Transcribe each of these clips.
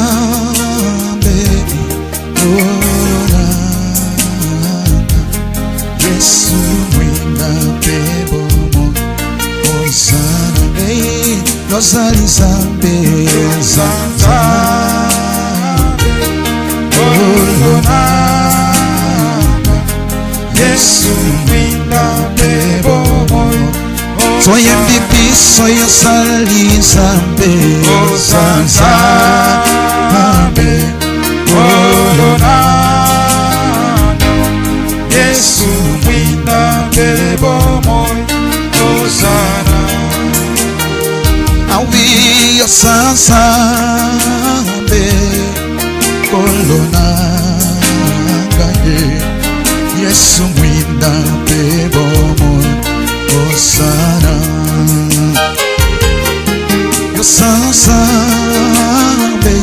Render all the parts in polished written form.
Yosasambe Olona Yesu mwina bebomo Osana Yosali Sambe Yosasambe Olona Yesu mwina bebomo Soyembi piso Yosali Sambe Yosasambe Olona Yesu mwina bebomo Osana Awi Yosasambe Olona Yesu mwina bebomo Osana Yosasambe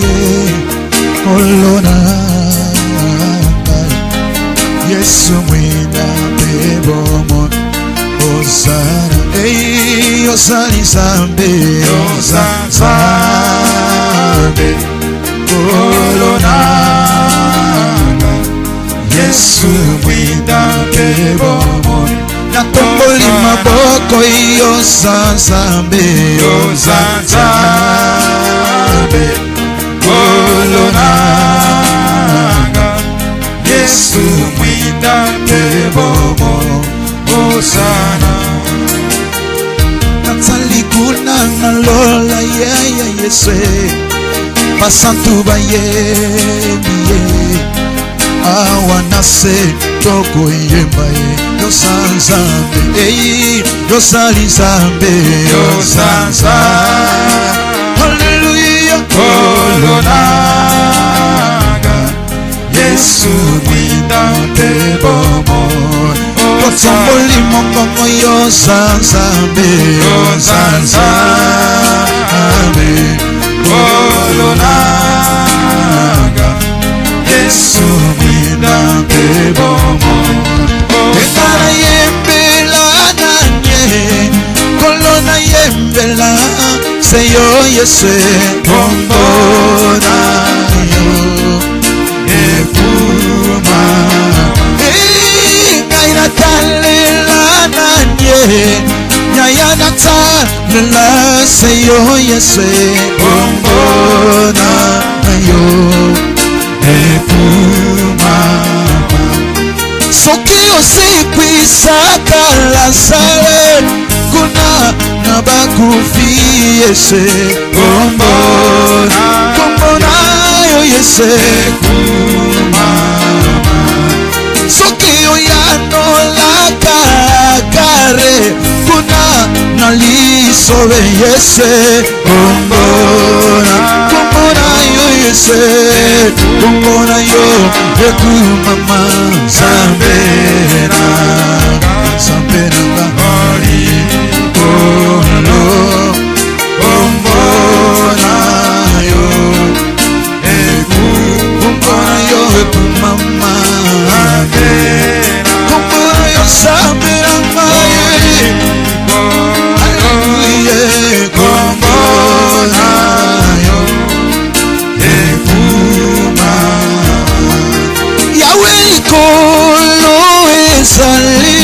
Olona Yesu mwina bebomo Osana Yosali Sambe Yosasambe Olona Yesu mwina bebomo Natomboli maboko Yosasambe Yosasambe Olona Yesu mwina bebomo Osana Natali kuna nalola yeye Yeswe Pasantu bayemiye Awanase toko yembaye Yosasambe Yosali Sambe Yosasambe Hallelujah Olona Yesu mwina bebomo Kotsamboli mokongo Yosasambe Yosasambe Olona Yesu mwina bebomo Ekara yembela nanye Kolona yembela Seyo Yeswe Kombona yo Ekuma Kaina talela nanye Nyayana talela Seyo Yeswe Kombona yo Ekuma Soki osikwisa Lazare kuna nabakufi Yese Kombona yo Yese kumama Soki oyano lakakare kuna nalisobe Yese Kombona yo Yese Kombona yo Ekumama Sambena Hori Kolo Kombona yo Kombona yo Ekumama Kombona yo Sambena Hallelujah Kombona yo Ekumama Yahweh Kolo Esali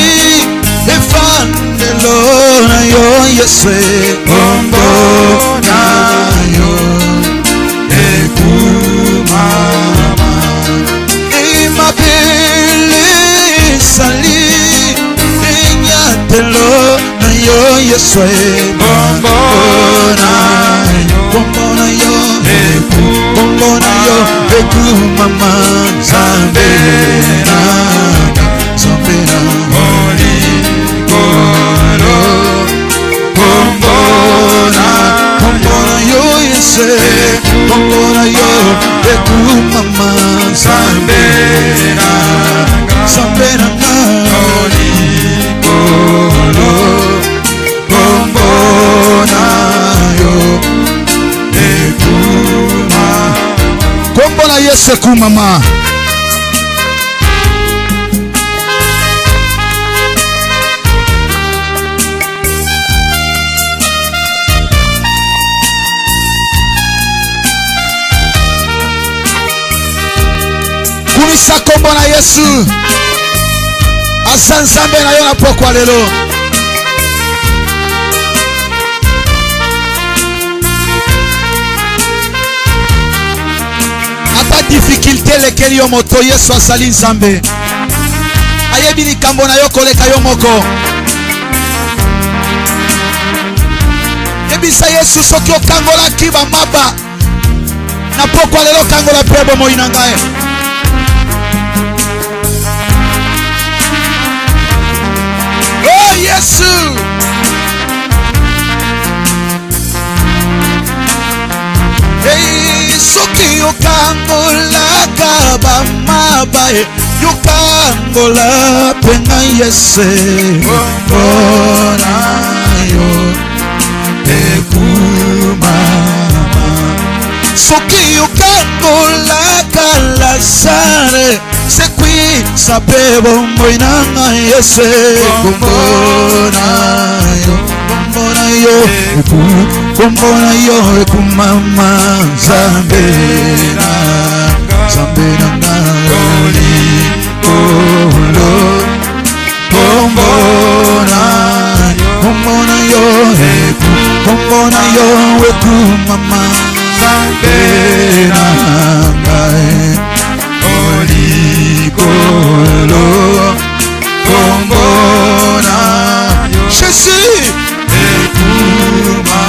Efandelona yo Yeswe Kombona yo Ekumama Imabele Sali Enyatelo na yo Yeswe Kombona yo Kombona yo Ekumama Zambena Holy Kolo Kombona yo Yese Kombona yo Ekumama Zambena Holy Kolo Kombona yo Ekumama Kombona Yese Kumama Bebisa kombo na Yesu. Asa nzambe na yo na pokwa lelo. Ata difficulté lekeli yo moto Yesu asali nzambe. Ayebi likambo na yo koleka yo moko. Yebisa Yesu soki okangola kiba maba. Na pokwa lelo kangola pebo moi na ngai. Oh Yesu. Hey soki okangola kaba maba. Yokangola penga Yesu. Oh na yo. Ekumama soki yokangola kalasare sekwi sapebo moinanga Yesu. Kombona yo ekumama zambe nanga oli olo kombona yo kombona yo ekumama zambe nanga oli olo kombona Jésus ekumama.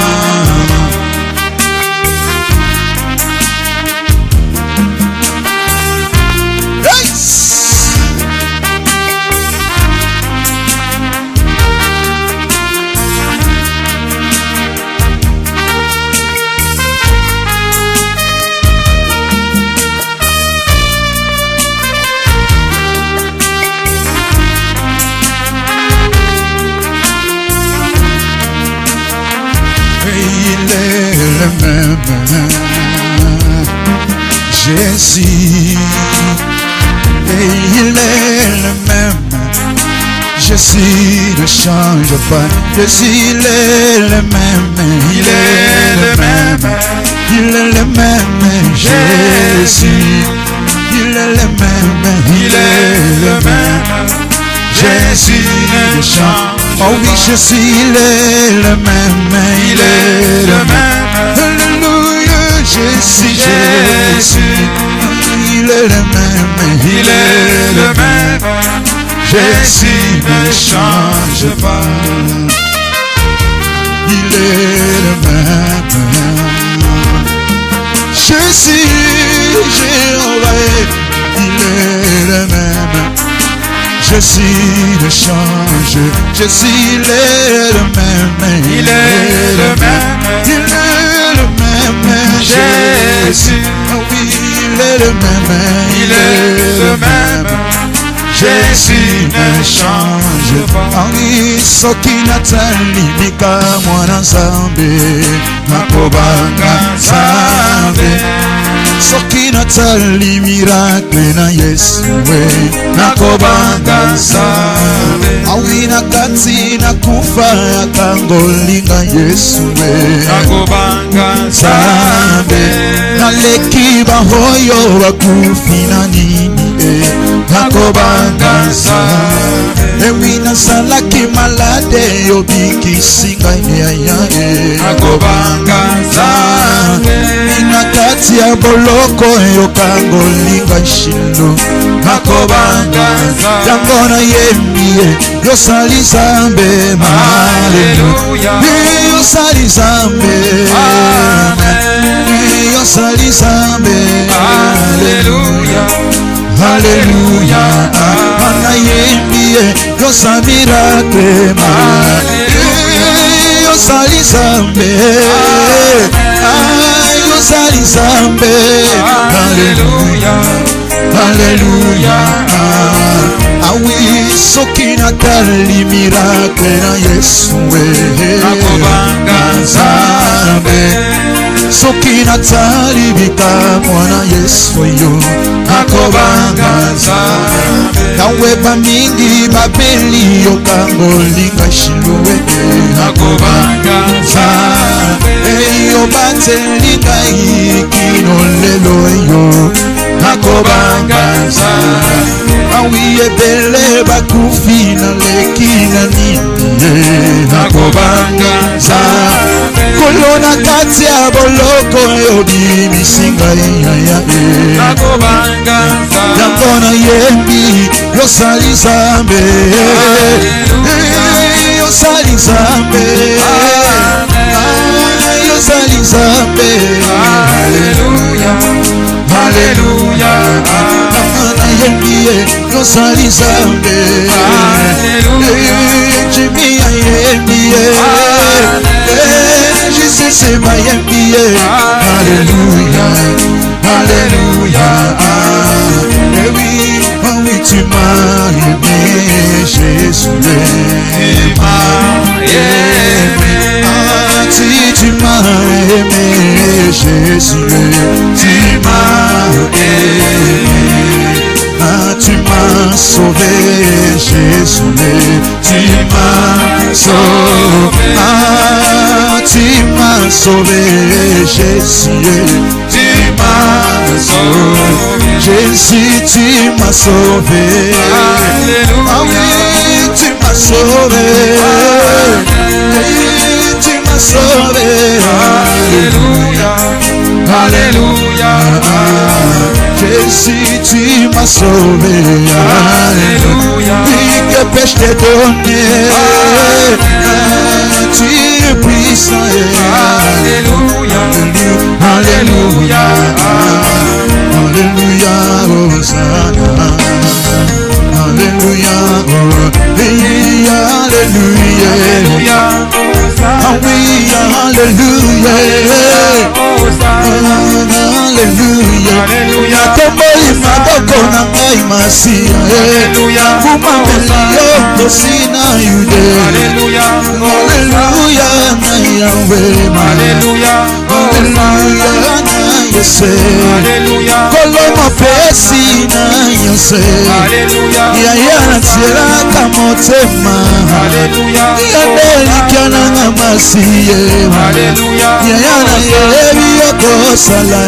Jésus, et il est le même. Jésus ne change pas. Jésus, il est le même. Il est le même. Il est le même. Jésus, il est le même. Il est le même. Jésus ne change. Oh oui, Jésus, il est le même. Il est le même. Alléluia. Jésus, Jésus, il est le même, il est le même. Jésus ne change pas, il est le même. Jésus, Jéhovah, il est le même. Jésus ne change, Jésus, il est le même, il est le même. Il est le même. Jésus, oui, il est le même, il est le même. Jésus ne change pas. Oui, soki natali bika mwana Nzambe, nakobanga Nzambe. Soki natali miracle na Yesu, nakobanga Nzambe. Awi nakati nakufa akangolinga Yesu, nakobanga Nzambe. Naleki bahoyo bakufi na nini, nakobanga Nzambe. Ewi nasalaki malade yobikisinga nyaya, nakobanga Nzambe. Nakati ya boloko yokangolinga shilo, nakobanga Nzambe. Yango na yemie yosali Nzambe, haleluya. Yosali Nzambe, amen. Yosali Nzambe, haleluya. Haleluya. Ana yemie yosa miracle, haleluya. Yosali Nzambe, yosali Nzambe, haleluya. Haleluya. Awi soki natali miracle na Yesu, nakobanga Nzambe. Soki natali bika mwana Yesu yo, nakobanga Nzambe. Nawe bamingi babeli yokangolinga shilowe, nakobanga Nzambe. Eyo batelinga ikino lelo yo, nakobanga nakobangaza awiye bele bakufina lekina nini nakobangaza kolona kati ya boloko yodi misinga ya nakobangaza yangona yembi yosali zambe yosali zambe yosali zambe haleluya haleluya na yembi yosali zambe haleluya jimia yembi Jesus ma yembi haleluya haleluya oui tu m'as aimé Jésus si tu m'as aimé Jésus tu m'as aimé tu m'as sauvé Jésus tu m'as sauvé tu m'as sauvé Jésus tu m'as sauvé Jésus tu m'as sauvé ah oui tu m'as sauvé tu m'as sauvé alléluia alléluia Jésus tu m'as sauvé alléluia oui que peux-je te donner tu es puissant alléluia alléluia alléluia Hosanna alléluia alléluia ah oui alléluia alléluia komoi maboko na ngai masia kumameli yo tosina yude alléluia na Yahweh alléluia na Yese koloma pesi na Yose yaya natielaka motema yandelikia nanga masiye yaya na yebi yokosala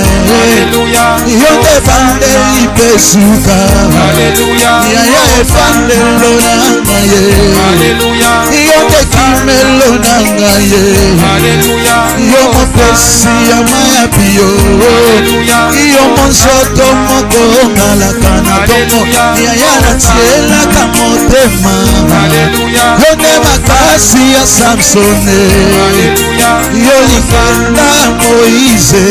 yonde bandeli pe suka yaya efandelo nanga ye yonde kimelo nanga ye yo mopesi ya maya piyo yo monsoto moko ngalaka na tomo yaya natielaka motema yonde makasi ya Samsone yo likanda Moise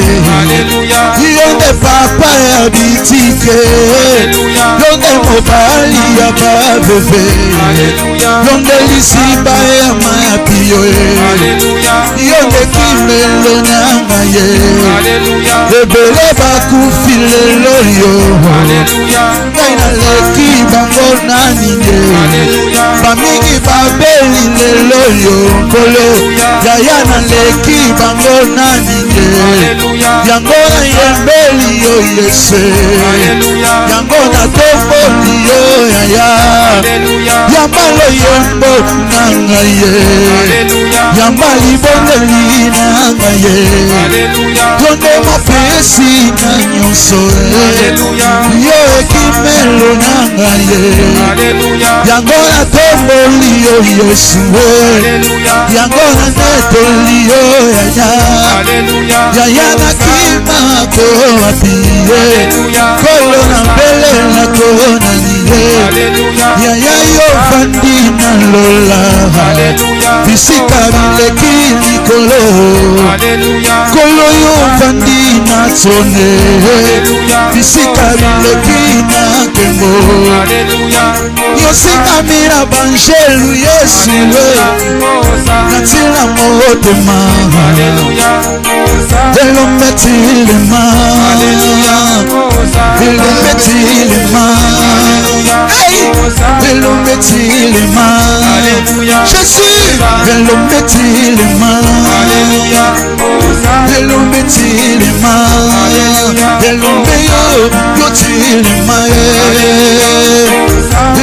yonde papa ya bitike yonde mobali ya babebe yonde lisiba ya maya piyo yonde kimelo nanga ye ebele bakufi lelo yo ngai naleki bango nanine bamingi babeli lelo yo nkolo yaya naleki bango nanine yango nayembeli yo Yese yango natomboli yo yaya yamba loyembo nanga ye yamba libondeli nanga ye yonde mopesi na nyonso yo ekimelo nanga ye yango natomboli yo Yesu yango nanetoli yo yaya nakima ko apiye kolo na mbele nako naniye yaya yo fandi na lola bisika bileki likolo kolo yo fandi na tsone bisika bileki na kembo yosingamira banjelu Yesu natina motema elometilema elometilema elometilema Jésus elometilema elometilema elomeyo yotilema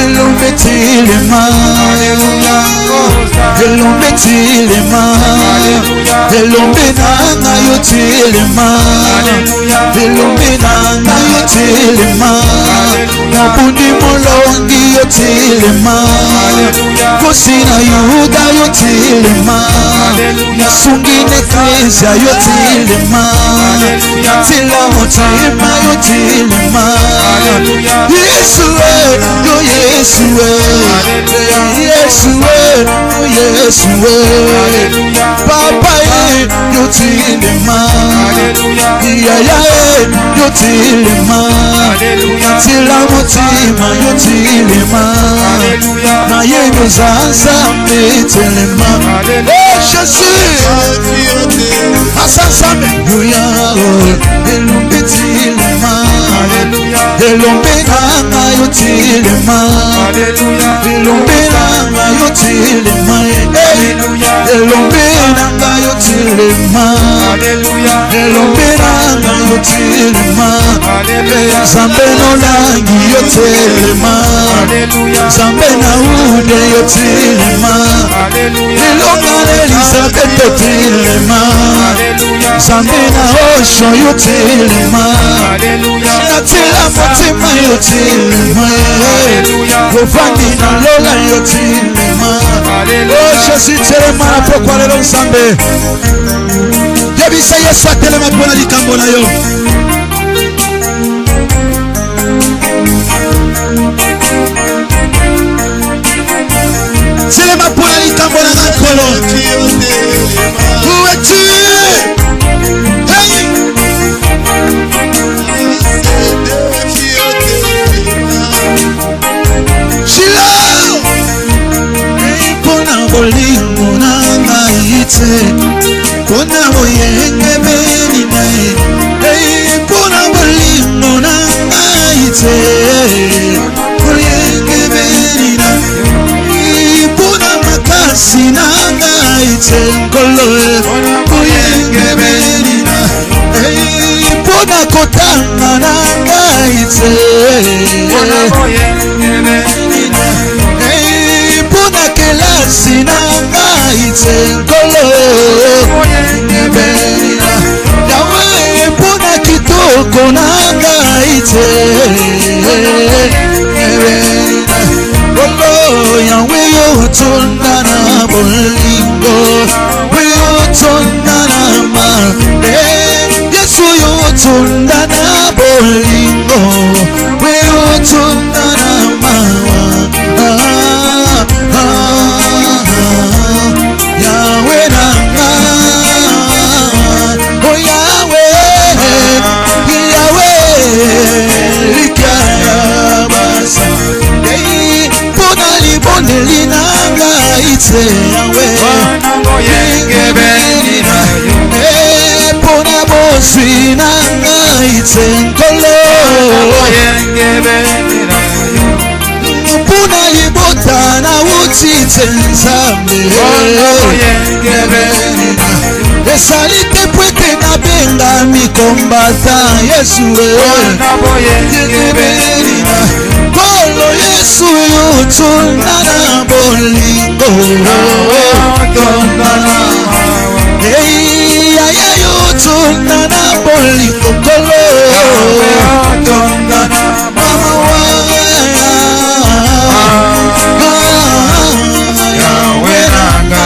elometilema elometilema elombe nanga yo telema, elombe nanga yo telema, nabundi molongi yo telema, kosi na Yuda yo telema, nasungi n'eklezia yo telema, natila motima yo telema, Yesu yo Yesu Yesu Yesu Papa yo telema, yaya yo telema, natila motima yo telema, na ye nozanza telema, Jésus asasa meluya elombe telema, elombe nanga yo telema, elombe nanga yo telema, elombe nanga yo telema, elombe nanga yo telema, Zambe nolangi yo telema, Zambe na ude yo telema, elonga Elizabeth yo telema, Zambe na osho yo telema, natila motima yo telema, Kovandi na lola yo telema, oh Jésus telema pokwa lelo Nzambe, yebisa Yesu atelema pona likambo na yo. Telema pona likambo na nkolo. Où es-tu? Hey! Shiloh! Hey, pona bolingo na ngaite, pona boyenge beni nae. Hey, pona bolingo na ngaite, boyenge beni nae. Pona makasi na ngaite, nkolo boyenge beni nae. Pona kotanga na ngaite, pona boyenge beni nae. Pona kelasi na ngaite, nkolo boyenge beni nae. Yahweh pona kitoko na ngaite, Yahweh yo tonda na bolingo, yo tonda na ma, Yesu yo tonda na bolingo, yo tonda na ma, Yahweh nanga, oh Yahweh, Yahweh, likaya basa. Boneli nanga ite Yahweh, boyenge beni nayo, pona boswi nanga ite nkolo, boyenge beni nayo, pona libota na uti ite Nzambe, boyenge beni nayo, esalite pwete na benga mikombata Yesu, boyenge beni nayo. Kolo Yesu yo tonda na bolingo, tonda na yaya yo tonda na bolingo, kolo tonda na mama wa Yahweh nanga,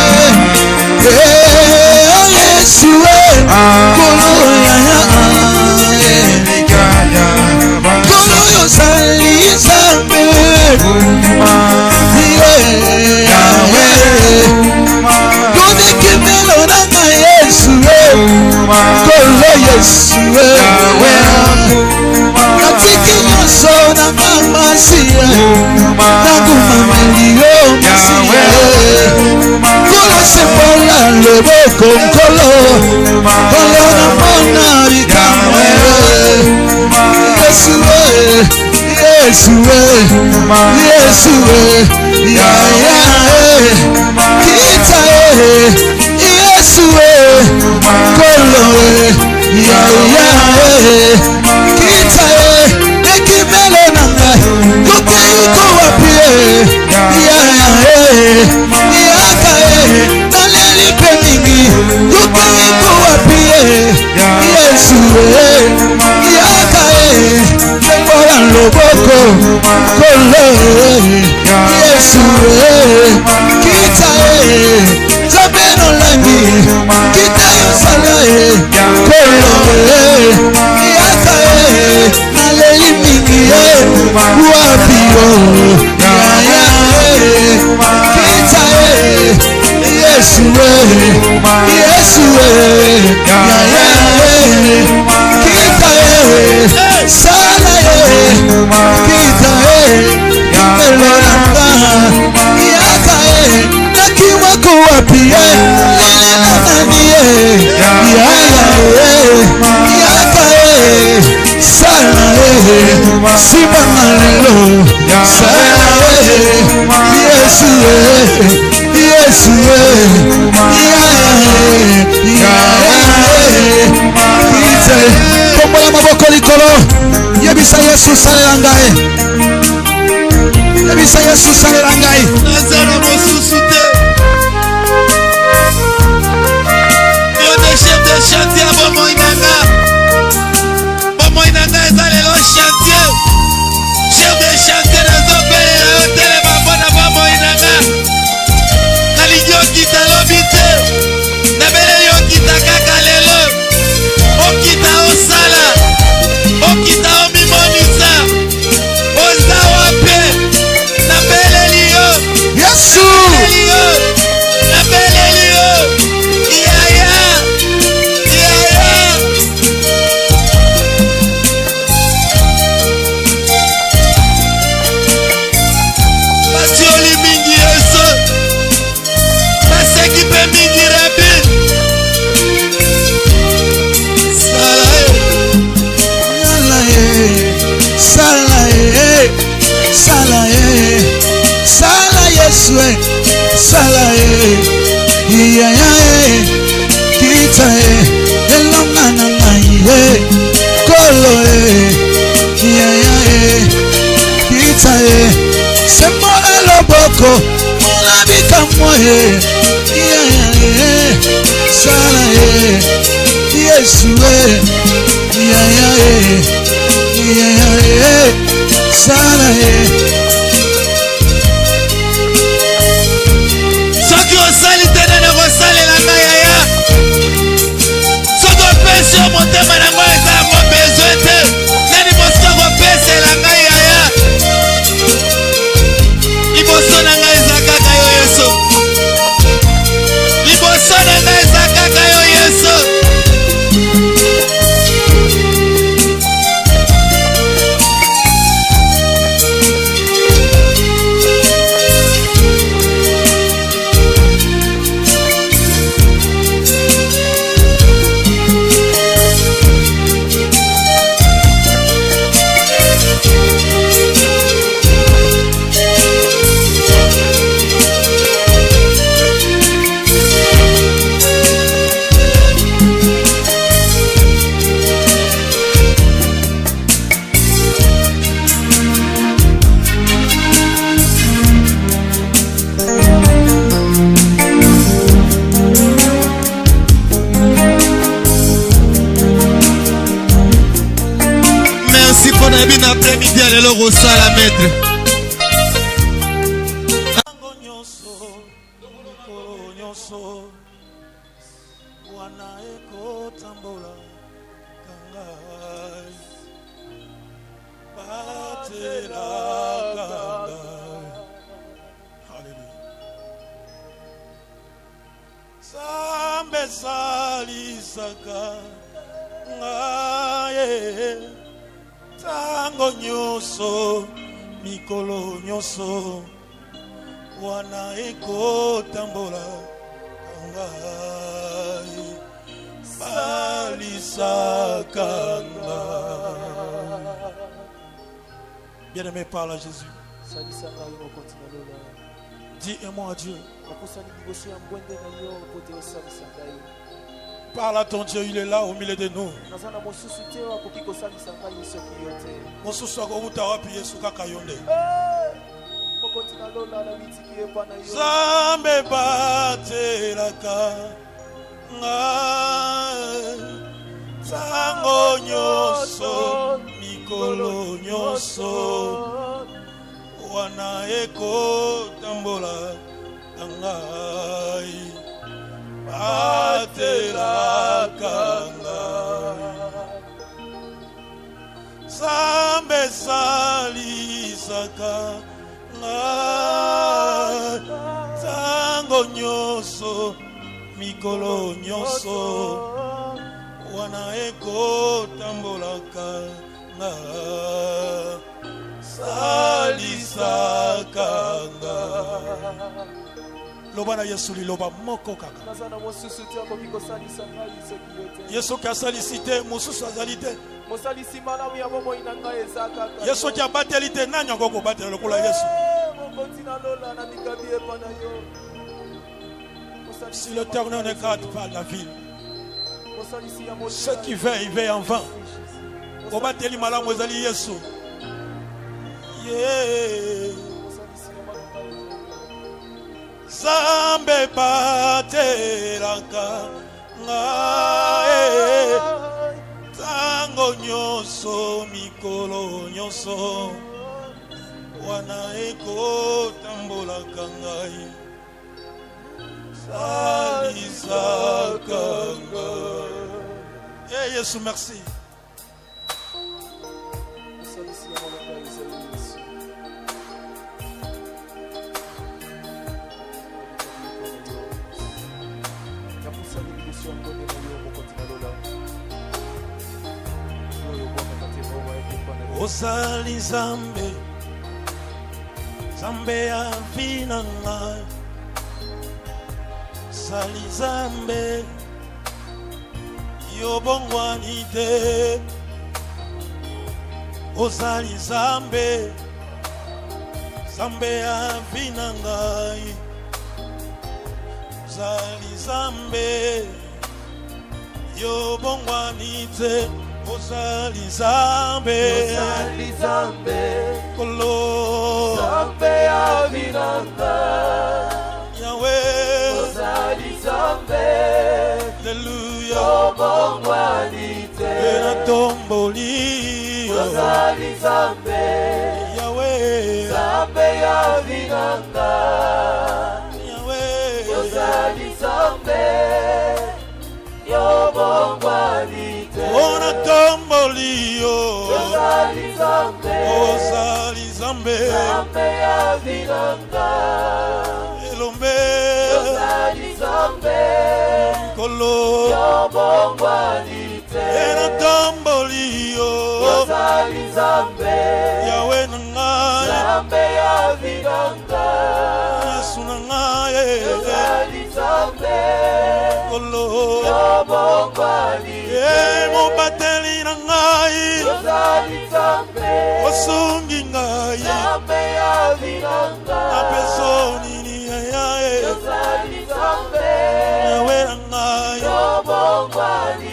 Yesu kolo yaya, kolo yo sali Nzambe, Kone kimelo nanga Yesu, kolo Yesu, katiki nyonso nanga masiya, naguma melio masiya, kolo sembola loboko nkolo, kolo namona bikamwe, Yesu Yesu Yesu ya kita Yesu kolo ya kita ekimelo nanga kuke yuko wapi ya naleli pemingi kuke kolo Yesu kita zabeno langi kita yosala kolo yaka naleli mingi wapio kita Yesu Yesu kita sala kita melonanga yaka nakiwa kuwapia nani yaka sala sibangalelo sala Yesu Yesu kita kombola maboko likolo yebisa Yesu salela ngai yebisa Yesu salela ngai nazana mosusu te yo de chef de chantier bomoi nanga eza lelo chantier chef de chantier nazobelela yo telema mpona bomoi nanga nalingi okita lobi te nabeleli okita kaka lelo okita osala okita omimonisa oza wape nabeleli yo Yesu nabeleli yo yaya basioli mingi yeso baseki mpe mingi rabi sala Yesu sala yaya kita elonga na ngai kolo yaya kita semola loboko molabika moye yaya sala Yesu yaya sala soki osali te nani kosalela ngai yaya soki opesi yo motema nango eza yango bezwe te nani mosusu akopesela ngai yaya liboso na ngai eza kaka yo yesu liboso na ngai eza kaka yo yesu na après-midi à l'élo rosala maître wana ekotambola kangai batelaka ngai haleluya Nzambe salisaka ngai tango nyonso mikolo nyonso wana ekotambola kangai salisaka ngai. Bien-aimé, parle à Jésus. Dis un mot à Dieu. Parle à ton Dieu, il est là au milieu de nous. Zambe batelaka ngai tango nyonso mikolo nyonso wana ekotambola na ngai batelaka ngai Nzambe esalisaka ngai ntango nyonso mikolo nyonso wana ekotambolaka ngai salisaka ngai loba na Yesu liloba moko kaka Yesu ki asalisi te mosusu azali te Yesu ki abateli te nani akoko batela lokola Yesu. Si l'Éternel ne garde pas la ville, ceux qui veillent, veillent en vain. Obateli malamu ezali Yesu. Nzambe batelaka ngai ntango nyonso mikolo nyonso wana ekotambolaka ngai salisaka ngai. Yesu, merci. Osali Nzambe, Nzambe ya vina ngai, sali Nzambe, yobongwani te. Osali Nzambe, Nzambe ya vina ngai, sali Nzambe, yobongwani te. Osali Nzambe, Osali Nzambe, Kolo, Nzambe ya vinanga, Yahweh, Osali Nzambe, Alléluia, Obongwani te, Enatomboli, Osali Nzambe, Yahweh, Nzambe ya vinanga, Yahweh, Osali Nzambe, Obongwani te, Enatomboli, Osali Nzambe, Osali Nzambe, Nzambe ya vinanga, Elombe, Osali Nzambe, Kolo, Obongwani te, Enatomboli, Osali Nzambe, Yahweh nangai, Nzambe ya vinanga, Yesu nangai, Osali Nzambe, Kolo, Obongwani te, mobateli nangai, Osali Nzambe, osungi ngai, Nzambe ya vinanga, apesoni ni ayae, Osali Nzambe, Yahweh nangai, Obongwani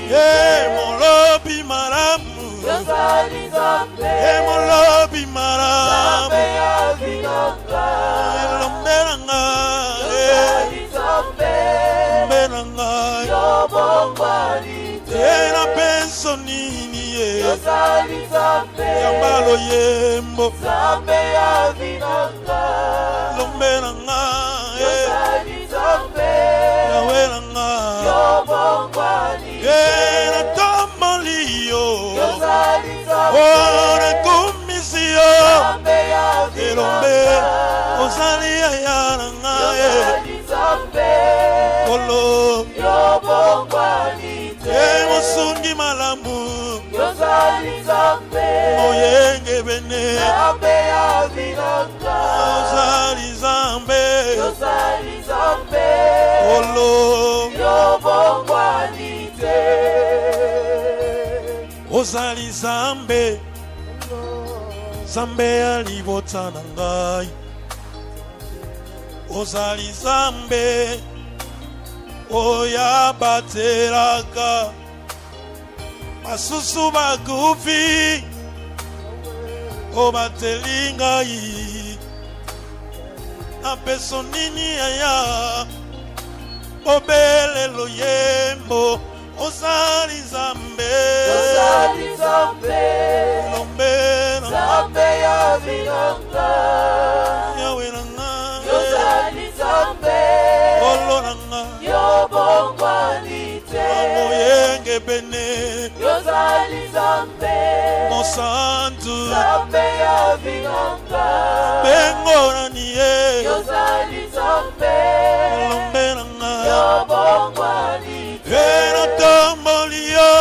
molobi malamu, Osali Nzambe, molobi malamu, Nzambe ya vinanga, elombe nangai, Osali Nzambe, elombe nangai, Obongwani na pensoni ni Osali Nzambe, yambalo yembo, Nzambe ya vinanga, elombe nangai, Osali Nzambe, Yahweh nangai, Obongwani na tomboli yo, Osali Nzambe, na kumisi yo, Nzambe ya elombe vinanga, ozali aya nangai, Osali Nzambe, Kolo, Obongwani mosungi malamu, Osali Nzambe, moyenge bene, Nzambe ya vinanga, ozali Nzambe, Osali Nzambe, Kolo, Obongwani te, ozali Nzambe, Nzambe ya libota na ngai, ozali Nzambe, oya batelaka basusu bakufi, obateli ngai, apeso nini aya, obelelo yembo, ozali Nzambe, Osali Nzambe, elombe na Nzambe ya vinanga, ebene Yozali Nzambe mosantu Nzambe ya vinanga bengorani ye Yozali Nzambe lombelanga Yobongwani era tomboli yo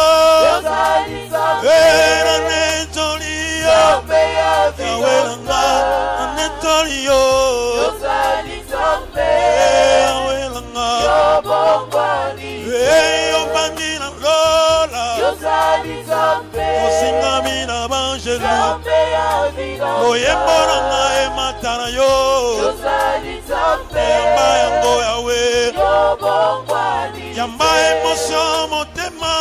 Yozali Nzambe era netoli yo Nzambe ya awelanga vinanga netoli yo Yozali Nzambe awelanga Yobongwani yobangina lola Yozali Nzambe osingamina banjelu Nzambe ya vinanga oyembolanga ematana yo Yozali Nzambe yamba yango yawe Yobongwani yamba emosio motema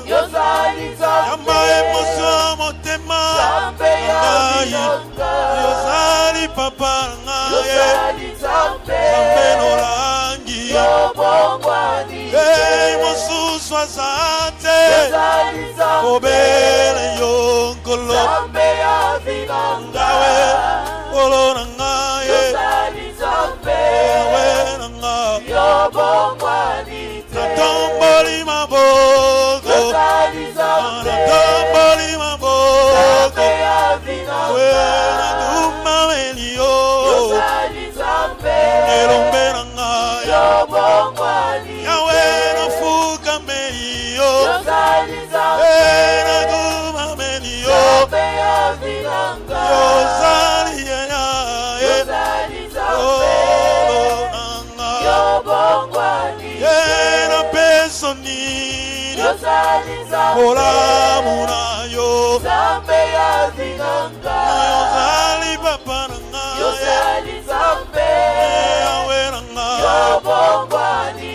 Yozali Nzambe yamba emosio motema Nzambe ya ngai vinanga yozali papa ngai Yozali Nzambe nzambe nolangi Yobongwani mosusu aza te Yozali Nzambe kobele yo nkolo Nzambe ya vinanga ngawe kolo na ngai Yozali Nzambe yawe na ngai Yobongwani natomboli maboko Yozali Nzambe natomboli maboko Nzambe ya we vinanga nakumameli yo Yozali Nzambe elombe na ngai Yobongwani yawe nafukameli yo Yozali Nzambe nakumameli yo Nzambe ya vinanga yozali Yozali Nzambe Yobongwani yena peso nini Yozali Nzambe olamu na yo Nzambe ya vinanga yozali papa na ngai Yozali Nzambe yawe na ngai Yobongwani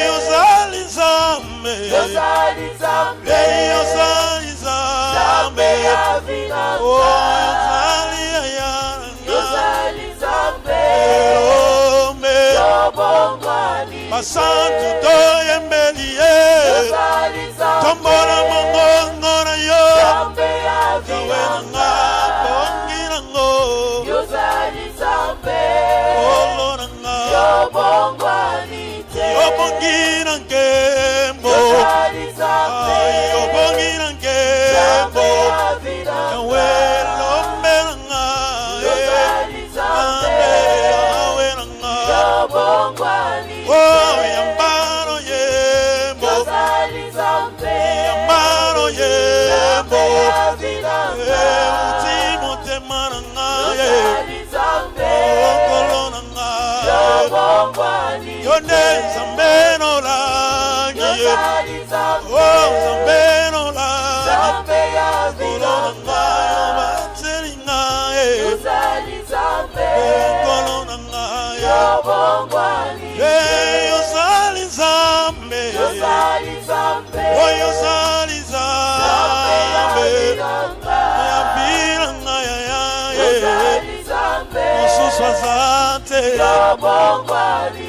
yozali nzambe Yozali Nzambe yozali Nzambe nzambe ya vinanga yozali ayana Yozali Nzambe elombe Yobongwani basantu toyembeli ye Yozali Nzambe tombola mongongo na yo Nzambe ya yawe na ngai vinanga bongi nango Yozali Nzambe kolo na ngai Yobongwani yobongi na nkembo Yozali Nzambe yobongi na nkembo Nzambe ya vinanga yawe lombe na ngai Yozali Nzambe yawe na ngai Yobongwani oh yambano yembo Yozali Nzambe yambano yembo Nzambe ya vinanga uti motema na ngai Yozali Nzambe okolo na ngai Yobongwani yone nzambe nolangi Yozali Nzambe oh nzambe nolangi Nzambe ya kolo na ngai vinanga obateli ngai Yozali Nzambe okolo na ngai Yobongwani yozali nzambe Yozali Nzambe oyo ozali Nzambe ya nzambe vinanga yabilanga yayaye Yozali Nzambe mosusu aza te Yobongwani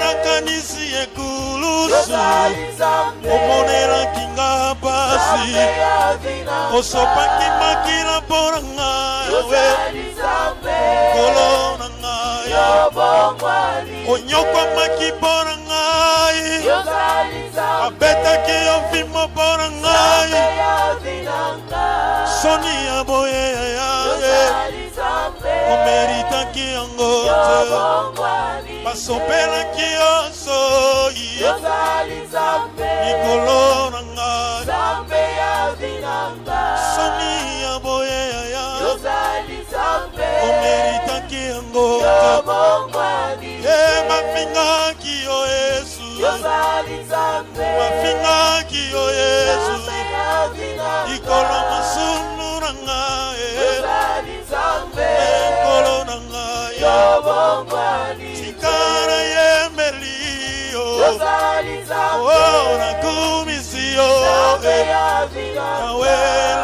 nakanisi ekulusu Yozali Nzambe omonelaki nga pasi Nzambe ya vinanga osopaki makila mpo na ngai we Yozali Nzambe kolo na ngai Yobongwani onyokwamaki mpo na ngai Yozali Nzambe abetaki yo fimbo mpo na ngai Nzambe ya vinanga soni ya boye yayaye Yozali Nzambe omeritaki yango te Yobongwani basopelaki yo soyi Yozali Nzambe likolo na ngai Nzambe ya vinanga soni ya boye yayaye Yozali Nzambe omeritaki yango te Yobongwani bafingaki yo yesu Yozali Nzambe bafingaki yo yesu Nzambe ya vinanga likolo masumu na ngai Yozali Nzambe likolo na ngai Yobongwani tikana yembeli yo Yozali Nzambe oh nakumisi yo Nzambe ya vinanga yawe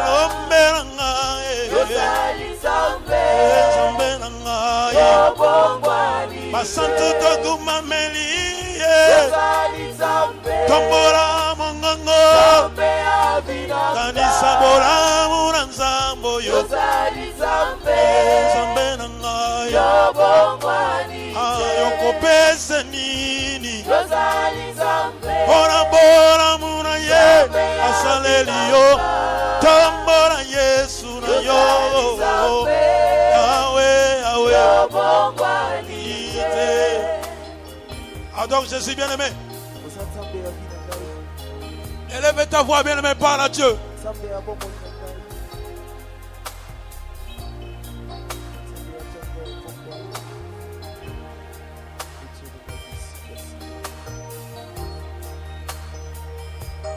lombe na ngai Yozali Nzambe nzambe na ngai Yobongwani basantu tokumameli ye Yozali Nzambe tombola mongongo Nzambe ya vinanga kanisa bolamu na nzambo yo Yozali Nzambe nzambe na ngai Yobongwani yokopesa nini Yozali Nzambe mpona bolamu na ye Tombola Yesu na yo. Yahweh, Yahweh. Adore Jésus, bien-aimé. Élève ta voix, bien-aimé, parle à Dieu.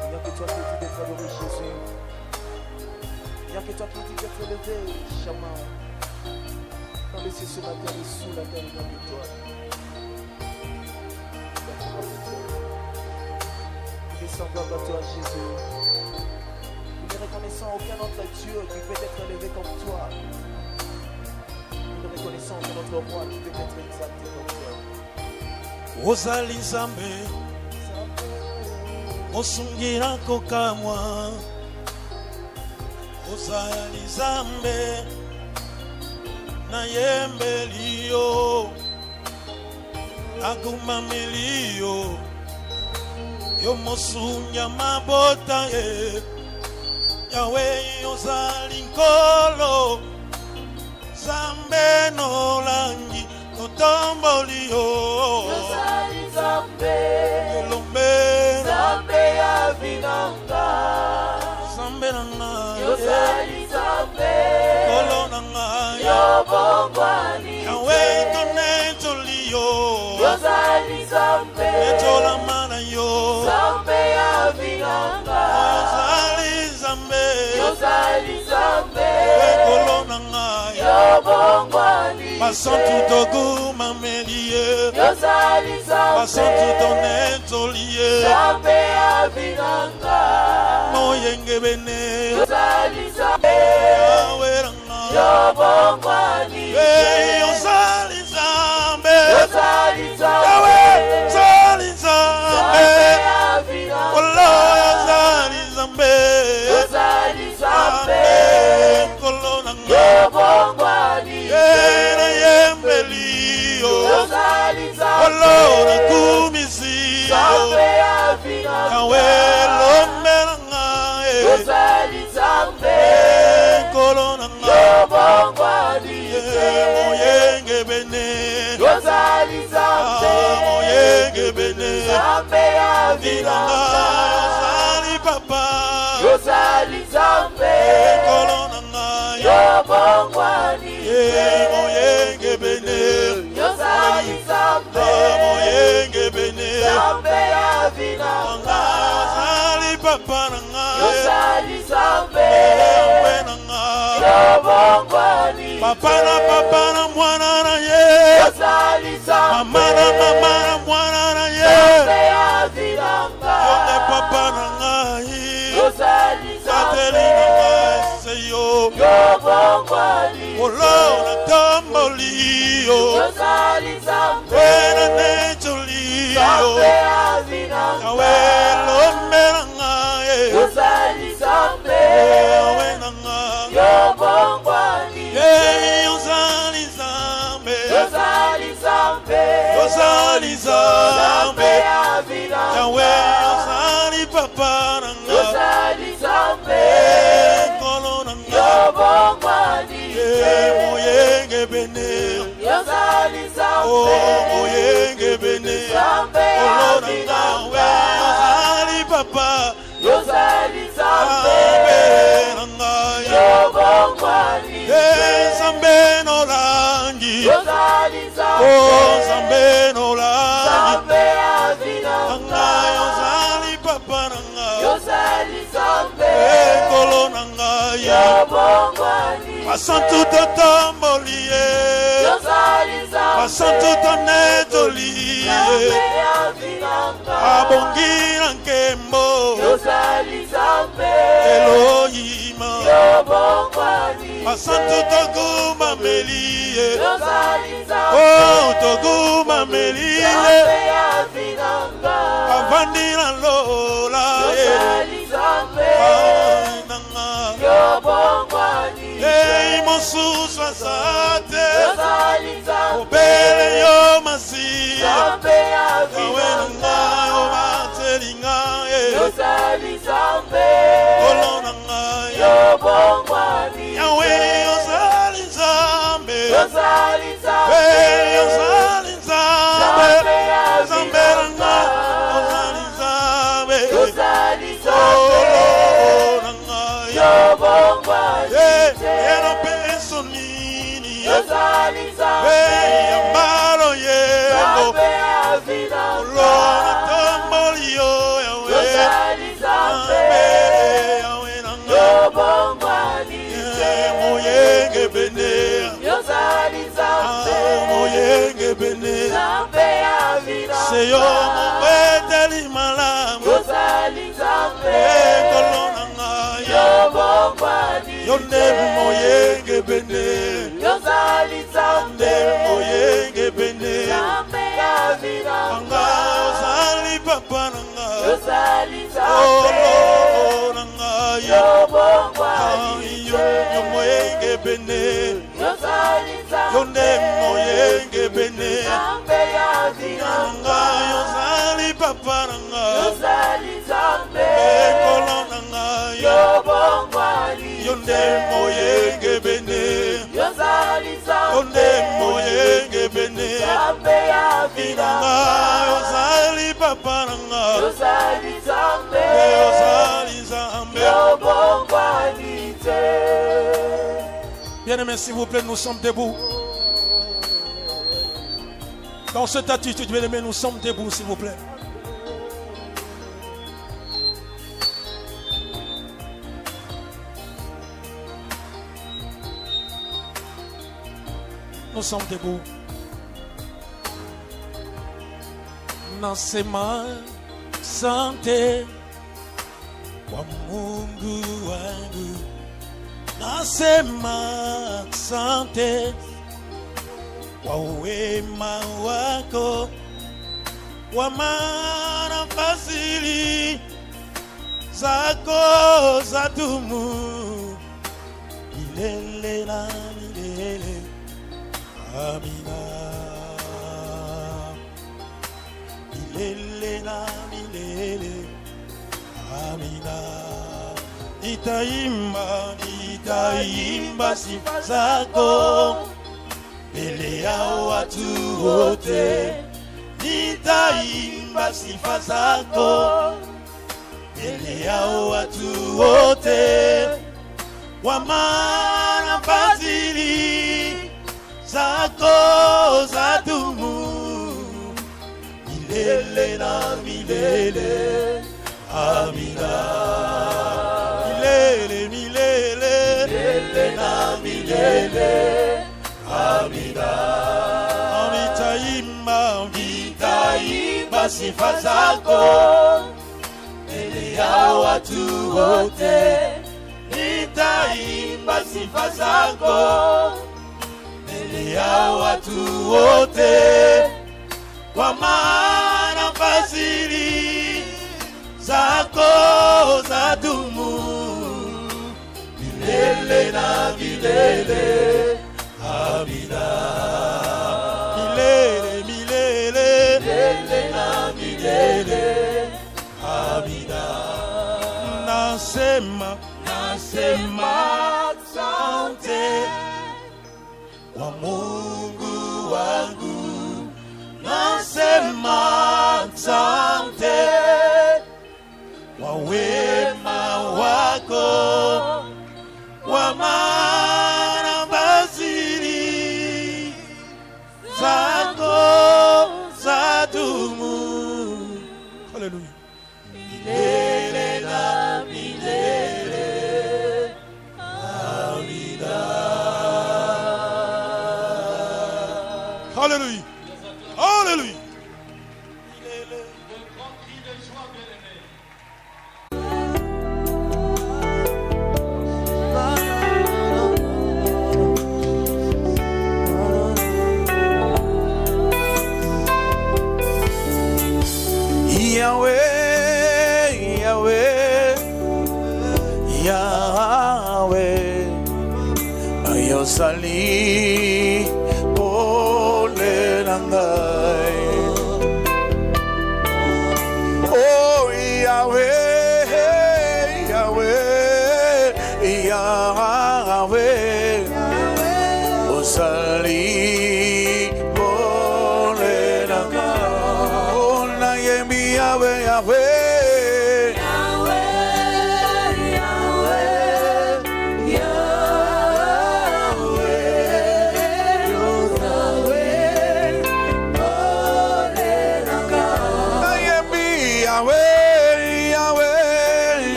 Il n'y a que toi qui dis d'être adoré, Jésus. Il n'y a que toi qui dis d'être élevé, Shama. Dans les cieux, sur la terre et sous la terre, il n'y a que toi. Nous descendons vers toi, Jésus. Nous ne reconnaissons aucun autre Dieu qui peut être élevé comme toi. Nous ne reconnaissons aucun autre roi qui peut être exalté comme toi. Ozali Nzambe. Osungira kokamwa. Ozali Nzambe. Na yembelio. Agumamilio. Yo mosunya mabota ye. Yahweh ozali nkolo. Nzambe no langi notombolio. Yozali Nzambe. Elombe. Nzambe ya vinanga. Nzambe na ngai. Yozali Nzambe. Kolo na ngai. Yobongwani. Yahweh tonetolio. Yozali Nzambe. Etola mana yo. Nzambe ya vinanga. Yozali Nzambe. Yozali Nzambe. Kolo na ngai. Yobongwani. Basantu toguma melie. Yozali Nzambe. Basantu tonetolie. Nzambe ya vinanga. Moyenge bene. Yozali Nzambe. Yahweh na ngai. Yobongwani. Yozali Nzambe. Yozali Nzambe. Yahweh Yozali Nzambe. Nzambe ya vinanga. Kolo Yozali Nzambe. Yozali Nzambe. Kolo na ngai. Yobongwani. Yena yembelio. Yozali Nzambe. Kolo na kumisio. Nzambe ya vinanga. Yahweh lombe na ngai. Yozali Nzambe. Kolo na ngai. Yobongwani. Moyenge bene. Yozali Nzambe. Moyenge bene. Nzambe ya Vinanga vinanga. Yozali papa. Yozali Nzambe. Kolo na ngai. Yobongwani. Moyenge bene. Yozali Nzambe. Moyenge bene. Nzambe ya vinanga. Yozali papa na ngai. Yozali Nzambe. Mwe na ngai. Yobongwani. Papa na mwana na ye. Yozali Nzambe. Mama na mwana na ye. Nzambe ya vinanga. Yonde papa na ngai. Yozali Sateli Nzambe. na ngai seyo. Yobongwani. Olo na tombolio. Yozali Nzambe. Wena netolio. Nzambe ya vinanga. Yahweh lombe na ngai. Yozali Nzambe. Yahweh na ngai. Yobongwani. Yozali Nzambe. Yozali Nzambe. Yozali Nzambe Nzambe. ya vinanga. Yahweh yozali papa na ngai. Yozali Nzambe. Kolo na ngai. Yobongwani. Moyenge bene. Yozali Nzambe. Oh moyenge bene. Nzambe ya Kolo na ngai. vinanga. Yozali papa. Yozali Nzambe. Na ngai. Yobongwani. Nzambe no langi. Yozali Nzambe. Oh Nzambe no langi. Nzambe ya vinanga. Ngai yozali papa na ngai. Yozali Nzambe. Kolo na ngai. Yobongwani. Basantu totombolie. Yozali Nzambe. Basantu tonetolie. Nzambe ya vinanga. Abongi na nkembo. Yozali Nzambe. Elohima. Yobongwani. Basantu toguma melie. Yozali Nzambe. Oh toguma melie. Nzambe ya vinanga. Avandi na lola. Yozali Nzambe. Yobongwani. Mosusu asate. Yozali Nzambe. Obele yo masi. Nzambe ya Yahweh na ngai. vinanga. Obateli ngai. Yozali Nzambe. Kolo na ngai. bongwani Yahweh ozali nzambe yozali nzambe ozali nzambe nzambe nanga ozali nzambe yozali nzambe nanga yo bongwani eno peso nini yozali nzambe yambalo yego nzambe avinanga lona tomboli yo Yahweh yozali nzambe Yahweh nanga yo bongwani moyenge bene yozali nzambe moyenge bene nzambe avinanga seyo mobeteli malamu yozali nzambe ekolo nanga yo bongwani yonde moyenge bene yozali nzambe nde moyenge bene nzambe avinanga anga ozali papa nanga yozali nzambe nanga yo bongwani yo moyenge bene yozali yonde nzambe moyenge bene nzambe avinanga nanga yozali papa nanga yozali nzambe ekolo nanga yo bongwani yonde moyenge bene yozali yonde nzambe moyenge bene nzambe nanga avinanga yozali papa nanga yozali nzambe yozali nzambe. yo bongwani te. Bien-aimés, s'il vous plaît, nous sommes debout. Dans cette attitude, bien-aimés, nous sommes debout, s'il vous plaît. Nous sommes debout. Nasema sante kwa Mungu wangu, nasema asante kwa wema wako, kwa maana fadhili zako zadumu milele na milele. Amina. Milele na milele. Amina. Nitaimba sifa zako mbele ya watu wote. Nitaimba sifa zako mbele ya watu wote, kwa maana fadhili zako zadumu milele na milele. Amina. Milele, milele, milele na milele. Amina. Nitaimba sifa zako mbele ya watu wote. Nitaimba sifa zako mbele ya watu wote, kwa maana fadhili zako zadumu milele na milele. Amina. Milele, milele, milele na milele. Amina. Nasema asante kwa Mungu wangu, nasema asante kwa wema wako, kwa maana fadhili zako zadumu. Haleluya. Milele na milele. Amina. Haleluya. Haleluya. Yahweh, Yahweh, Yahweh, ayosali pole nangai. Oh Yahweh, Yahweh, Yahweh.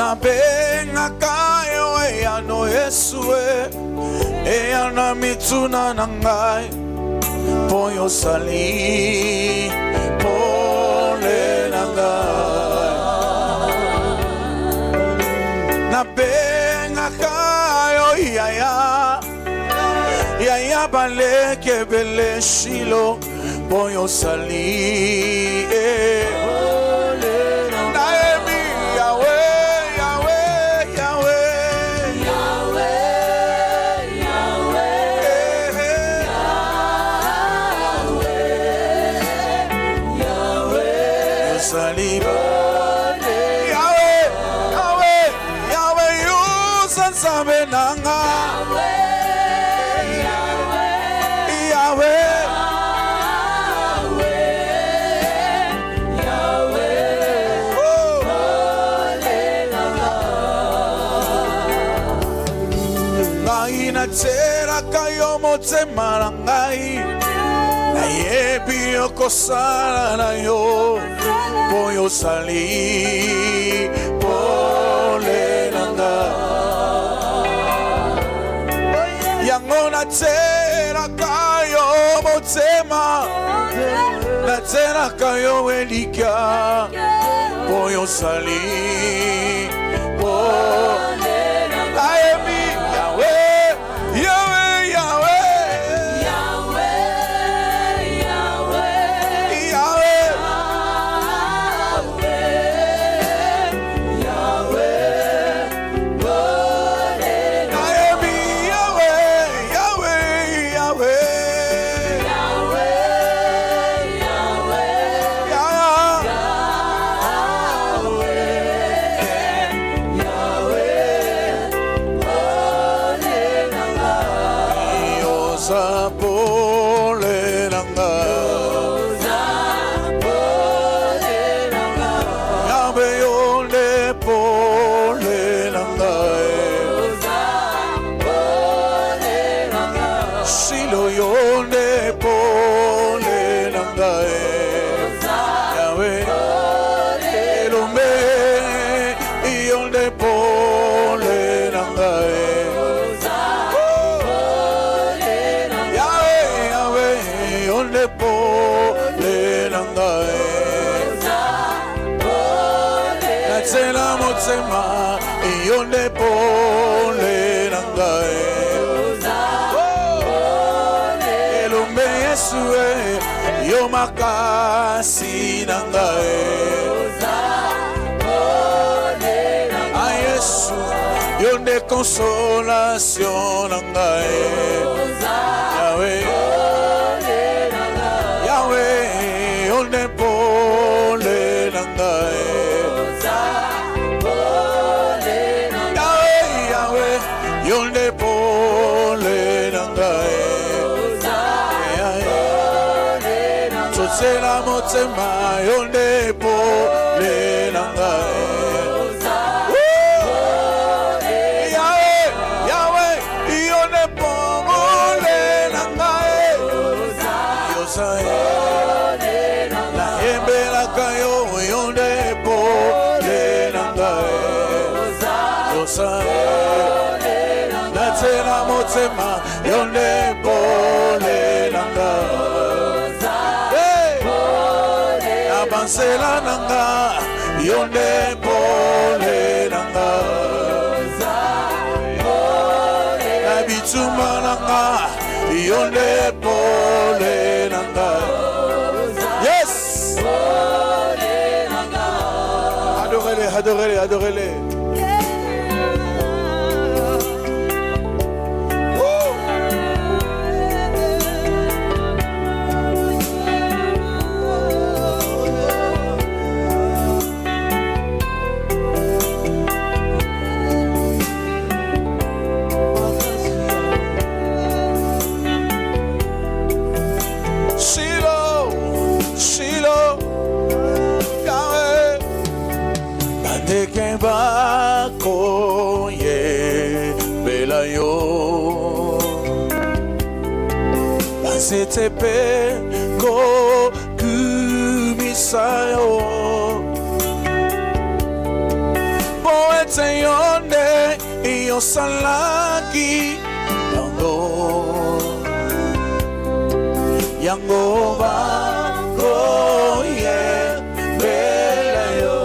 nabengaka yo eyano Yesu eyana mituna na ngai po yosali pole na ngai nabengaka yo yaya baleke bele shilo po yosali Tera kayo motema na ngai nayebi okosala na yo po yosali pole na ngai yango natera kayo motema natera kayo elika po yosali pole na ngai Yonde pole na ngai elombe Yesu yo makasi na ngai Yesu yonde consolation na ngai Yahweh yonde pole na ngai Yonde pole na ngai Totela motema yonde pole na ngai Yahweh yonde pole na ngai Na yembelaka yo yonde pole na ngai Natela motema yonde pole na ngai Abansela na ngai yonde pole na ngai Nabituma na ngai yonde pole na ngai Yes Adorez-les, adorez-les, adorez-les Bakoye belayo Basetepe ko kumisayo Boe ete yonde yosalaki yango bako ye belayo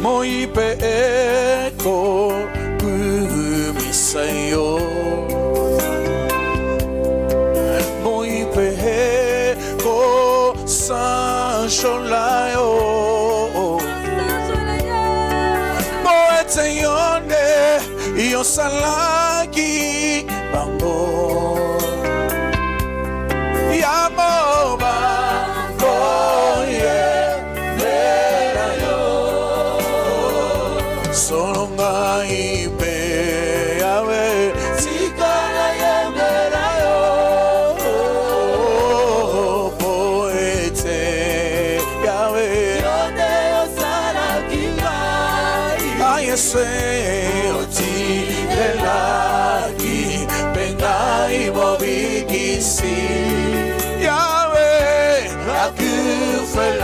moipe eko kumisayo moipe eko sansholayo moete yonde yosalaki bango Oti lelaki bengai mobigisi Yahweh akufelaki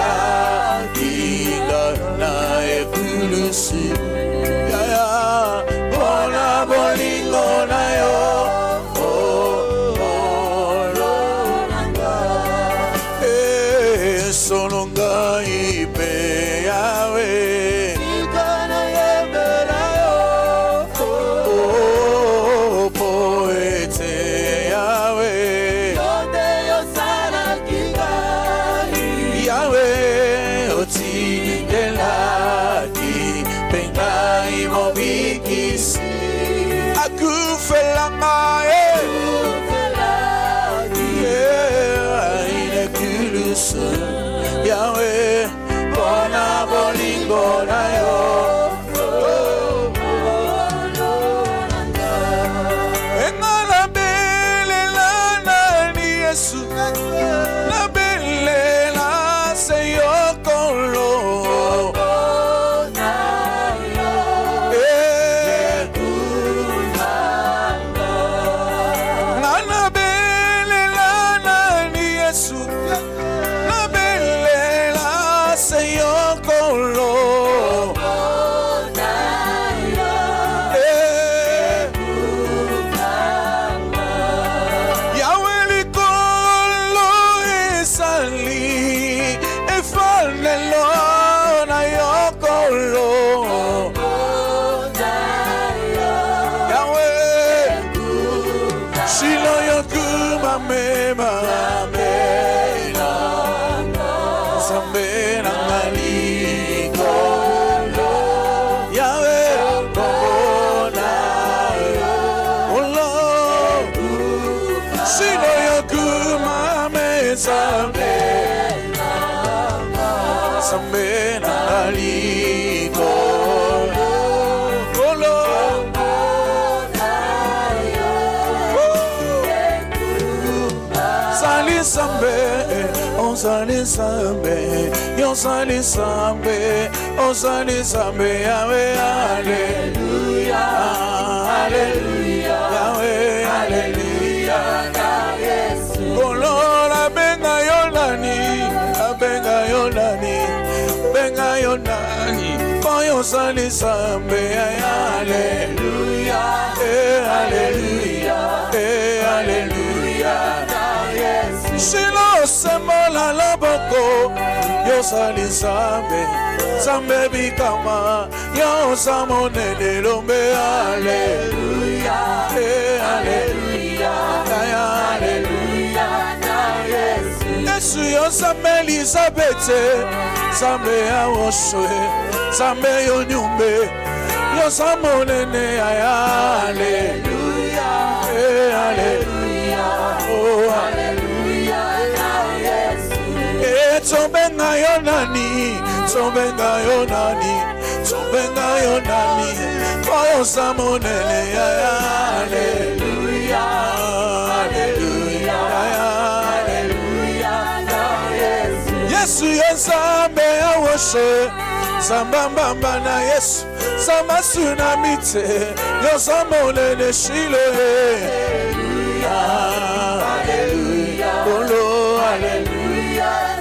na ekulusi Yaya bona bolingo na yo Sononga ipe Yahweh Yahweh, bona bolingo na yo. Engala bele la nani Yesu, na bele la se yo kolo. Nana bele la nani Yesu. Osani sambe, Yosani sambe, Osani sambe, Yahweh, hallelujah, hallelujah, Yahweh, hallelujah, Yesu. Oh Lord, abenga yonani, benga yonani, oh Yosani sambe, hallelujah, hallelujah, hallelujah, Yesu. Shilo semola laboko Yosali sambe Sambe bikama Yosamone de lombe Hallelujah Hallelujah Hallelujah Yesu Yosame Elizabeth Sambe awoswe Sambe yonyumbe Yosamone ne Hallelujah Hallelujah Oh hallelujah Tombenga yonani Koyo samonene Hallelujah Hallelujah Hallelujah Yesu yonsambe awoshe Sambamba na Yesu Samba tsunamite Yosamonene Shilo Hallelujah Hallelujah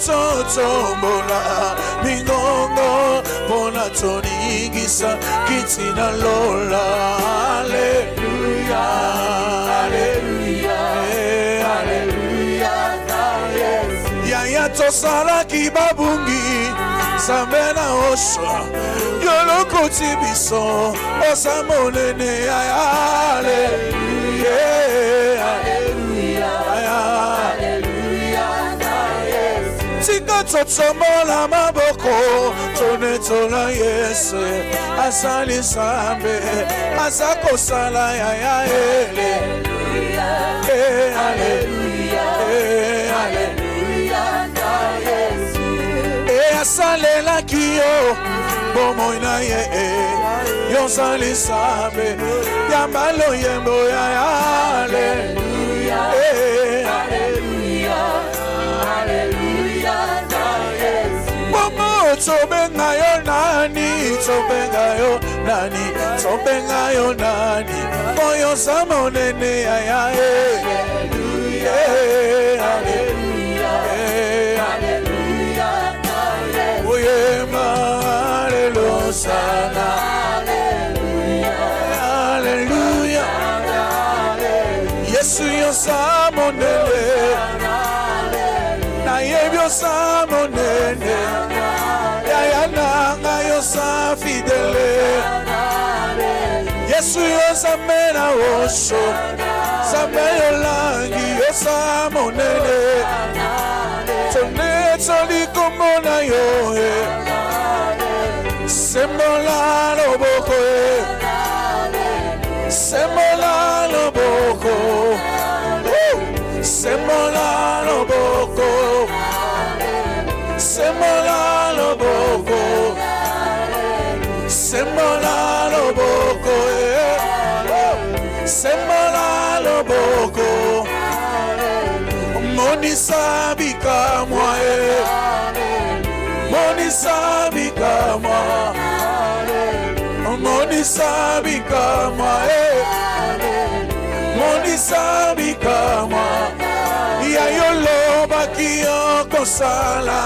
totombola mingongo pona toningisa kitina lola. Haleluya, haleluya, haleluya. Yaya tosala kibabungi samena osha yolo kotibiso osamonene. Haleluya, haleluya, haleluya. Tika totsomola maboko tonetola Yesu asali sambe asako sala ya haleluya, haleluya, haleluya. Salela kiyo bomo ina ye yo sali sabe yambalo yembo ya haleluya, haleluya, haleluya. Bomo tobenga yo nani, tobenga yo nani, tobenga yo nani, moyo samonene ya haleluya, haleluya, haleluya. Sana, haleluya, Yesu yo samonene, na yebyo samonene, ya nanga yo sa fidele, Yesu yo samena osho, sameyo langi yo samonene, tone toli komona yo Sembola lo boko, sembola lo boko, sembola lo boko, sembola lo boko, sembola lo boko, sembola lo boko. Moni sabi kamwa, moni sabi kamwa. Moni sabi kama, moni sabi kama. Ya yolo bakio kosala,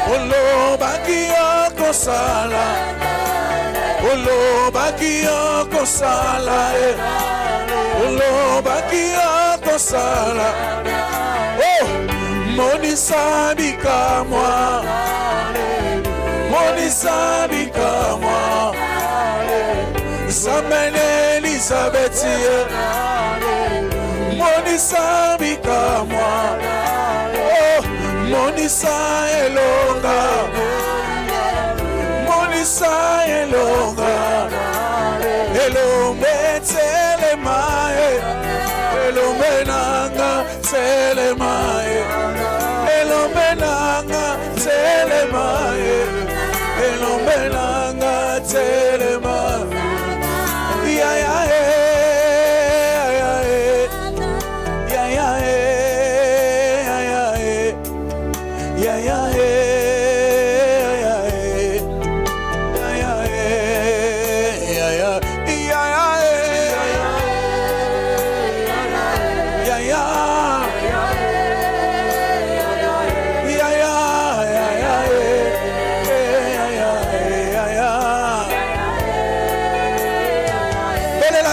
olo bakio kosala, olo bakio kosala, olo bakio kosala. Oh, moni sabi kama. Moni sabi kama, Samene Elizabeth, Moni sabi kama, oh, Moni sa elonga, Moni sa elonga, elombe telemae, elombe nanga telemae, elombe nanga telemae. Elombelanga telema ya ya ya ya ya ya ya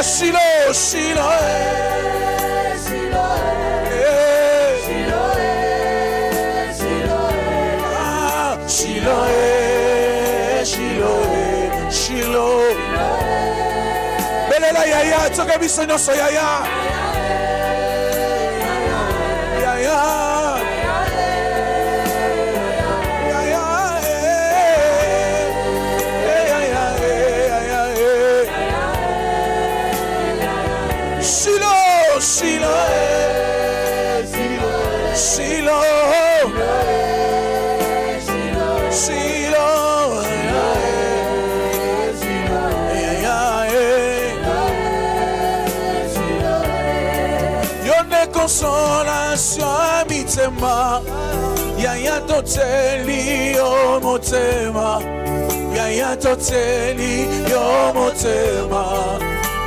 Shiloh, Shiloh, Shiloh, Shiloh, Shiloh, Shiloh. Belela yaya, toka biso nyonso yaya, yaya. Consolation mitema yaya toteli yo motema yaya toteli yo motema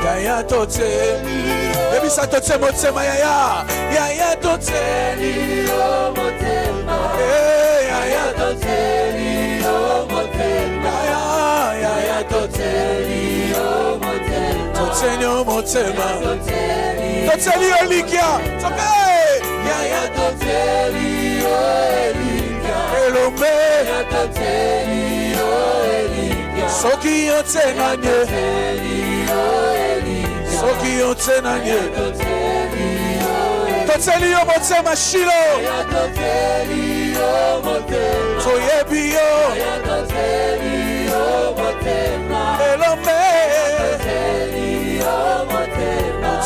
yaya toteli baby sa toteli motema yaya yaya toteli yo motema Seigneur motema toteli olikia toke Yaya toteli o Elika elombe Yaya toteli o Elika soki yotenanye soki yotenanye toteli yo motema shilo toyebi yo elombe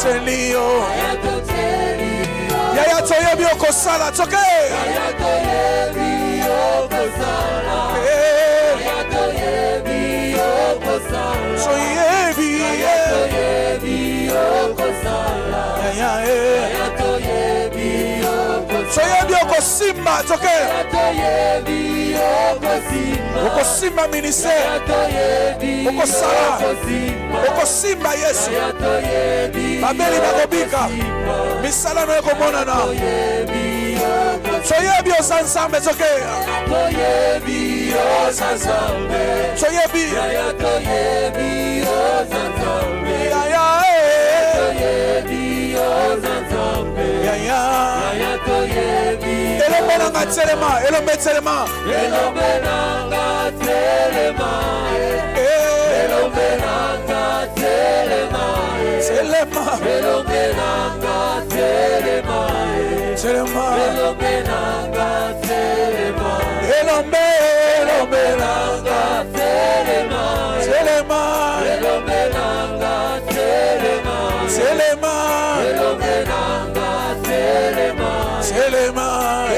toteli yo yaya toyebi okosala toke toyebi toyebi okosimba toke okosimba ministère okosala okosimba yesu babeli bakobika misala no ekomonana toyebi oza nzambe toke toyebi elombe nanga telema elombe telema Elombe nanga telema Elombe nanga telema telema Elombe nanga telema telema Elombe nanga telema elombe elombe nanga telema telema Elombe nanga telema telema Elombe nanga telema telema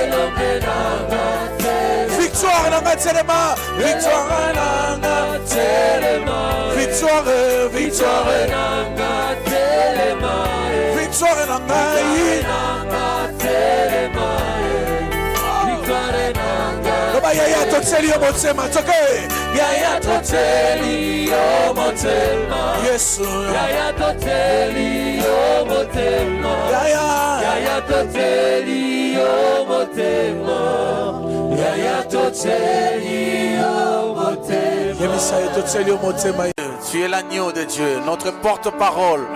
Elombe nanga telema victoire nanga telema victoire nanga telema victoire victoire nanga telema victoire nanga loba yaya toteli yo motema toke Yaya toteli yo motema yesu Yaya toteli yo motema yaya Yaya toteli yo motema Yaya toteli yo motema yebisa ye toteli yo motema. Tu es l'agneau de Dieu, notre porte-parole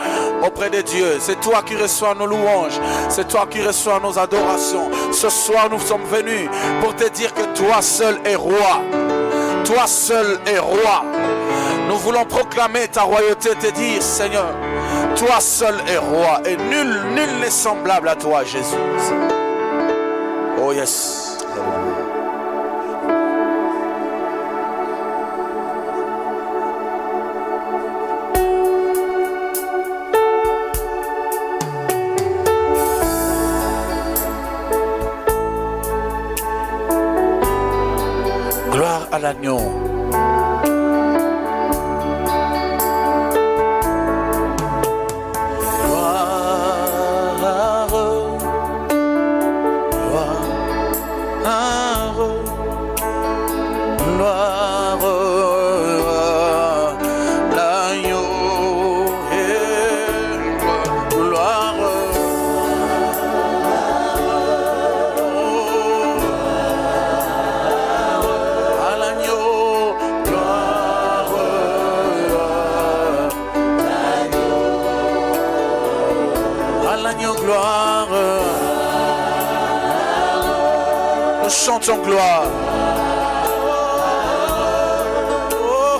auprès de Dieu. C'est toi qui reçois nos louanges, c'est toi qui reçois nos adorations. Ce soir, nous sommes venus pour te dire que toi seul es roi. Toi seul es roi. Nous voulons proclamer ta royauté, te dire, Seigneur, toi seul es roi et nul n'est semblable à toi, Jésus. Oh yes. Gloire à l'agneau. Nous chantons gloire. Oh,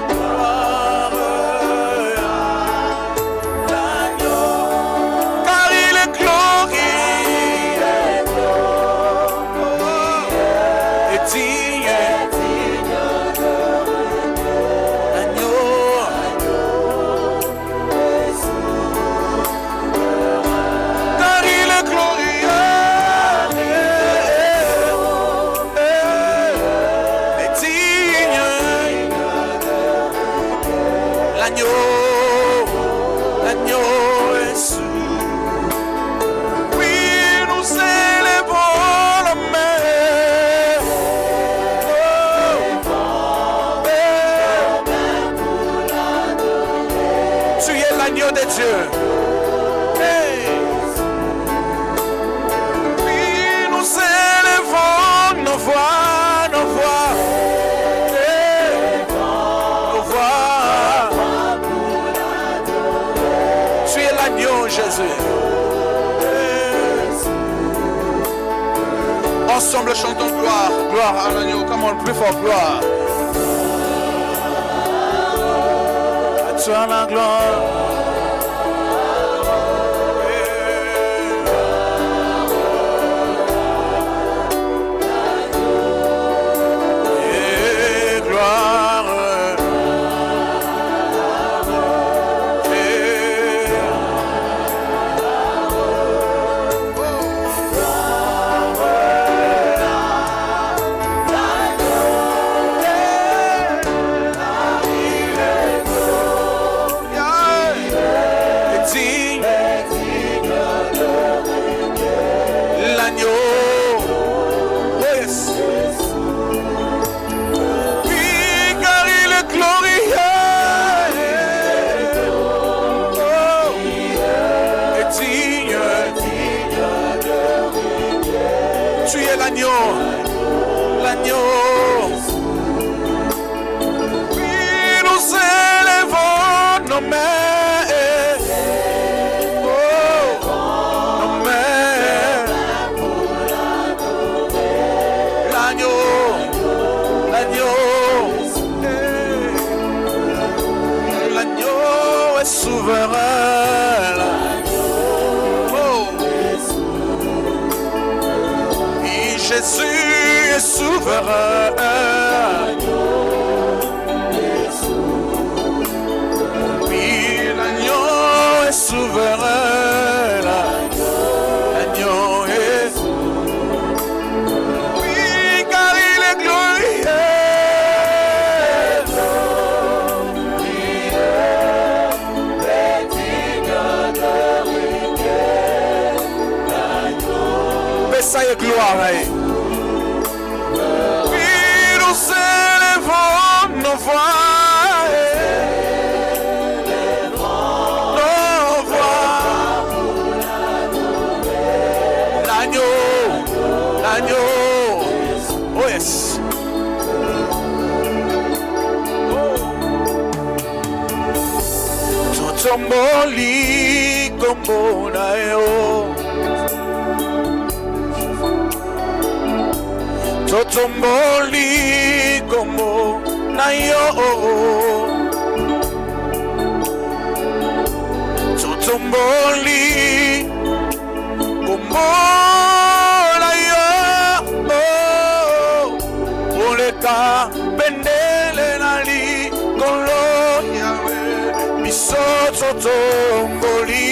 gloire à l'agneau. Car il est glorieux et digne. L'agneau. Car il est glorieux. L'agneau est sûr. Oui, nous élevons la main gloire, gloire à l'agneau. Come on, plus fort, gloire. À toi la gloire. L'agneau, oui, nous élevons nos mains, nos mains, l'agneau, l'agneau est souverain. Jésus est souverain. Oui, l'agneau est souverain. L'agneau est. Oui, car il est glorieux. Mais ça y est, gloire. Nos voix, l'agneau, oh yes. Totomboli kombo na yo, totomboli kombo na yo, totomboli kombo na yo, oleka bendele na likolo yawe, biso totomboli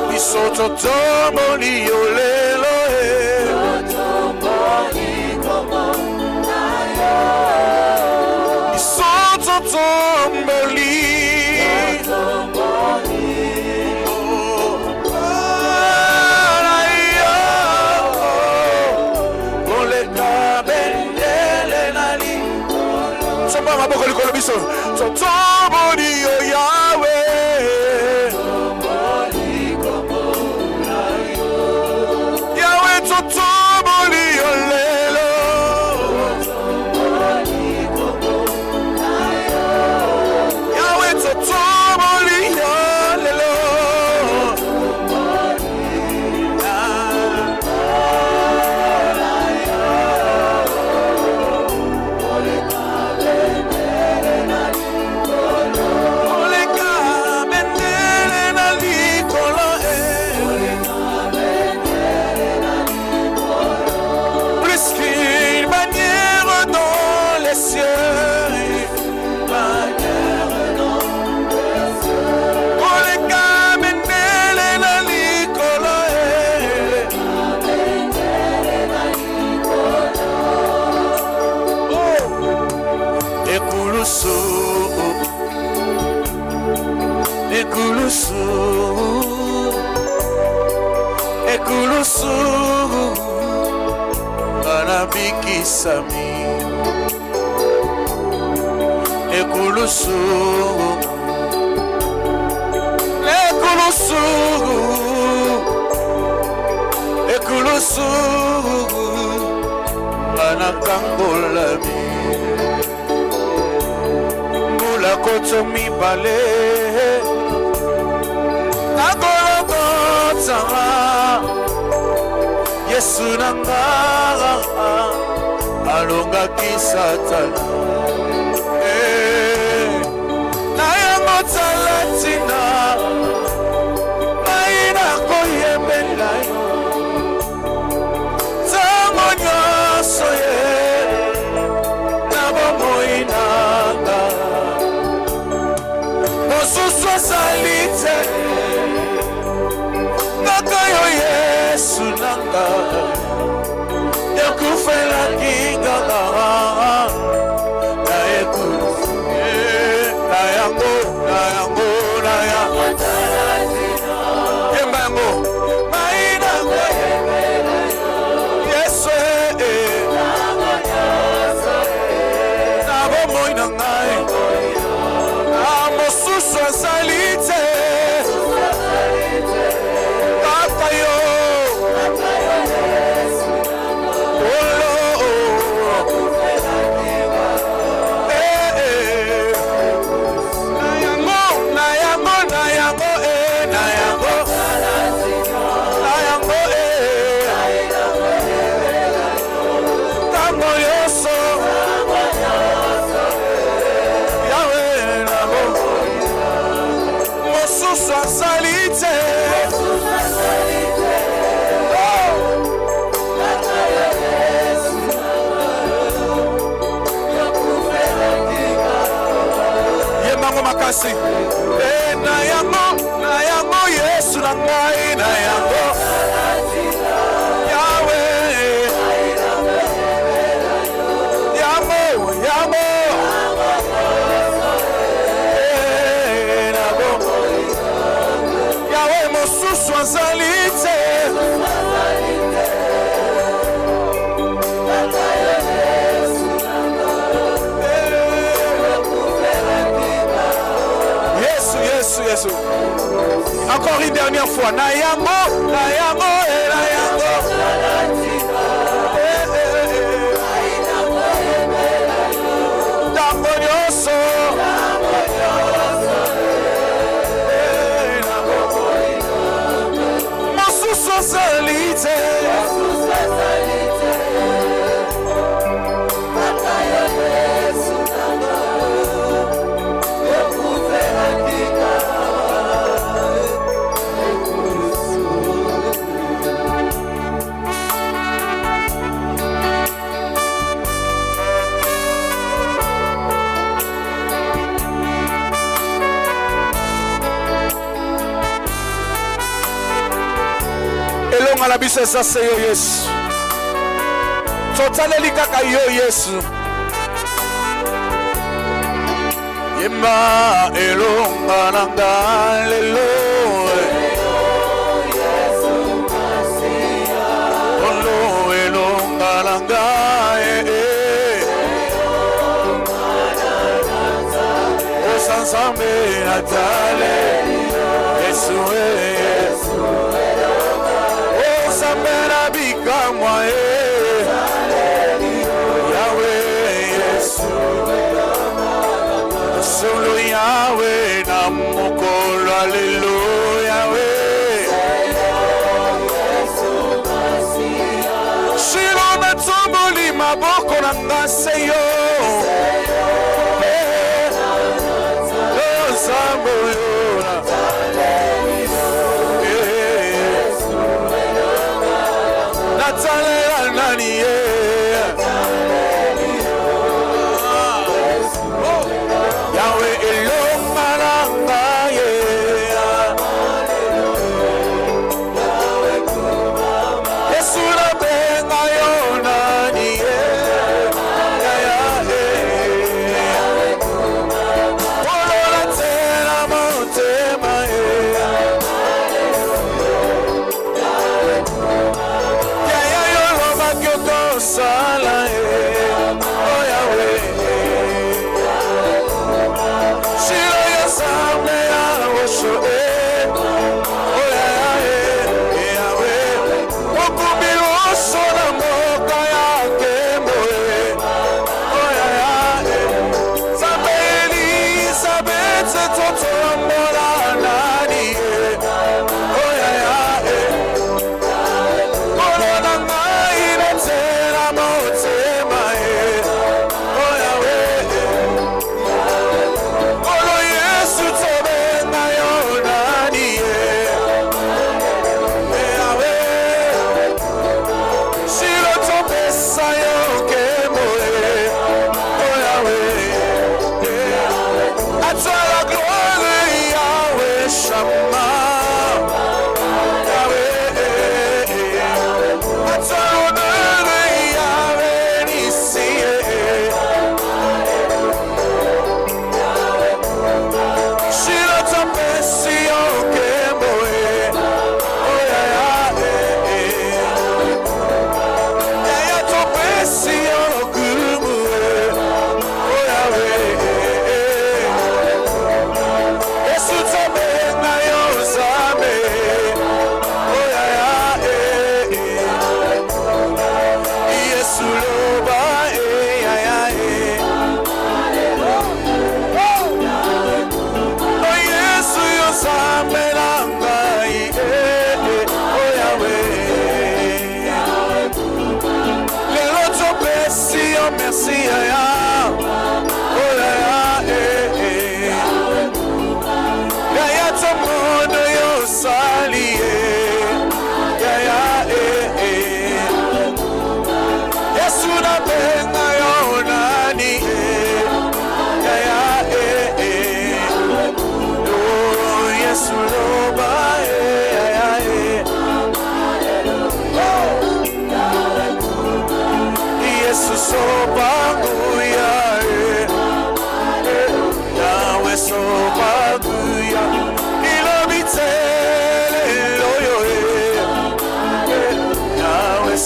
biso totomboli olelo. Totomboli o Yahweh, Yahweh totomboli o lelo, Yahweh totomboli o lelo. Ekulusu anabikisami, ekulusu ekulusu ekulusu anakangolami, mula koto mibale. Sanga Yesu nanga alonga kisatana na yango talatina maina koyembela tango nyonso ye na bomoi nanga mosusu azali te kaka yo Yesu nanga yakufela kinganga na ekusi na yango yembango maina Yesu na bomoi na ngai mosusu azali te kaka yo makasi na yango Yesu na ngai na yango Yahweh Yahweh mosusu azali te Yesu. Encore une dernière fois. Na yango. Tango nyonso. Mosusu azali te. elonga la biso eza se yo Yesu totaleli kaka yo Yesu yemba elonga na nga lelo olo elonga na nga osansambe natale Yesu Samera bikamwa Yahweh Yesu solo Yahweh na mukolo haleluya Shiro na tomboli maboko na ngase yo Sambo yo Natalela nani Yahweh elonga na ngai Yesu nabenga yo nani Olola tena motema Yeah,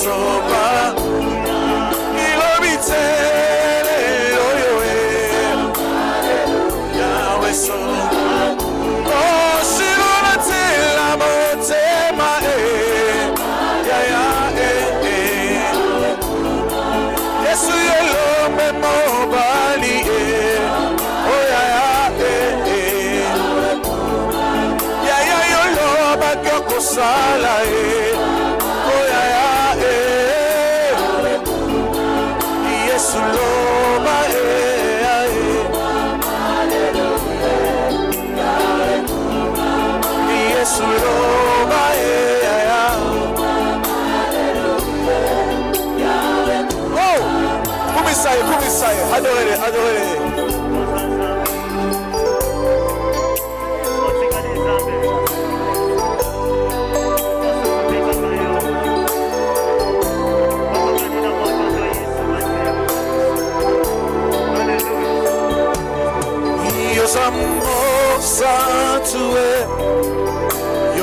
soba ilobitele oyo Yahweh soba oh shilona tela motema ya Yesu yelo memobali oh ya yolo bakyo sala oh ya Yesu loba Yesu loba oh kumisaye adorez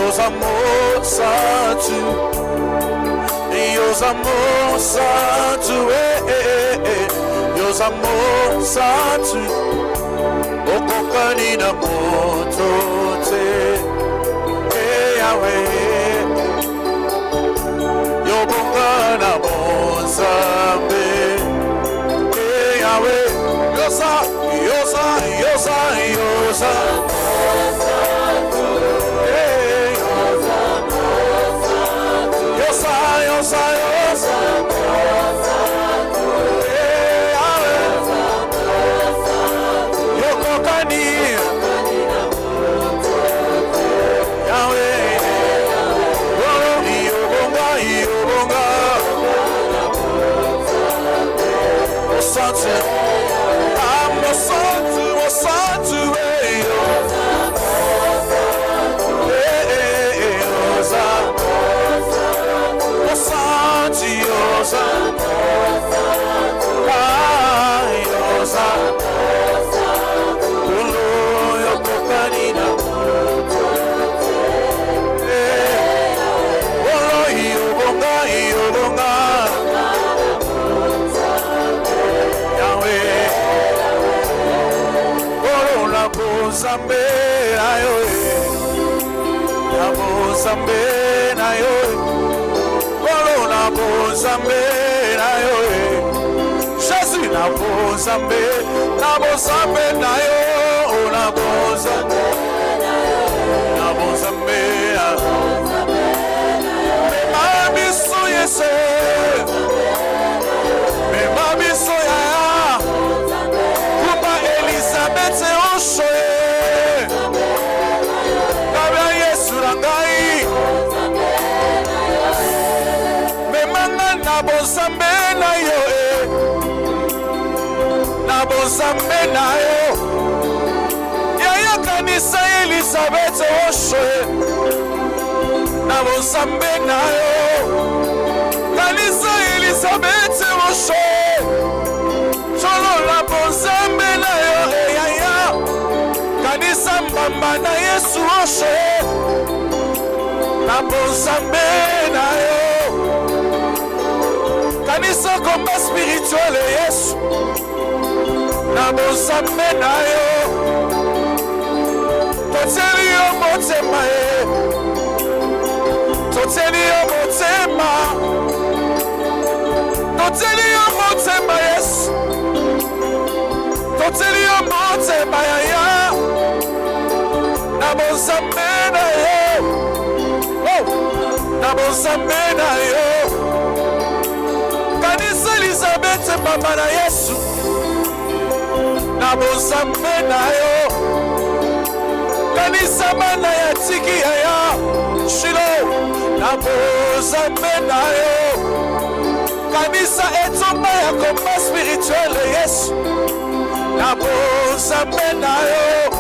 Deus amor santo, Deus amor santo, Deus amor santo, o kokani na moto te, Yahweh, yo bongana monsambe, Yahweh, yosa. Elizabeth Oshoe Nabonsambe nayo Kanisa Elizabeth Oshoe Cholo Nabonsambe nayo Eyaya Kanisa Mbamba na Yesu Oshoe Nabonsambe nayo Kanisa Komba Spirituel Yesu Nabonsambe nayo Totally motema Totally motema Totally motema yes Totally motema ya Nabonsambe na yo Oh Nabonsambe na yo Kanisa Elizabeth mama na Yesu Nabonsambe na yo Kanisa mana ya tiki ya Shilo Nabonsambe nayo Kanisa etomba ya komba spirituel Yesu Nabonsambe nayo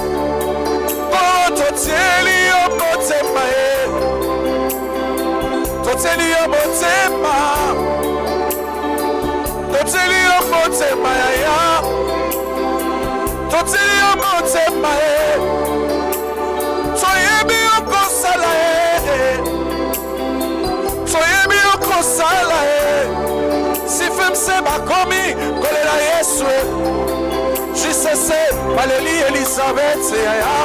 Oh toteli yo motema Toteli yo motema Toteli yo motema ya Toteli yo motema Soyebi okosala kosala sifemse bakomi kolela Yesu jisese baleli Elisabeth yaya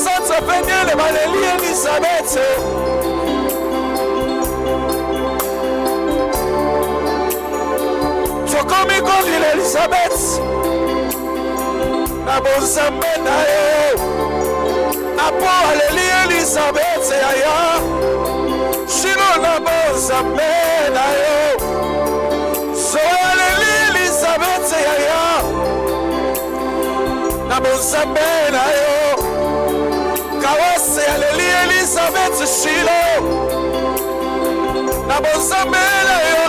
Santa Peniele baleli Elisabeth tokomi kolila Elisabeth na bonzambe na yo apo aleli Elisabeth yaya shino na bonzambe na yo so aleli Elisabeth yaya na bonzambe na yo kawase aleli Elisabeth shilo na bonzambe na yo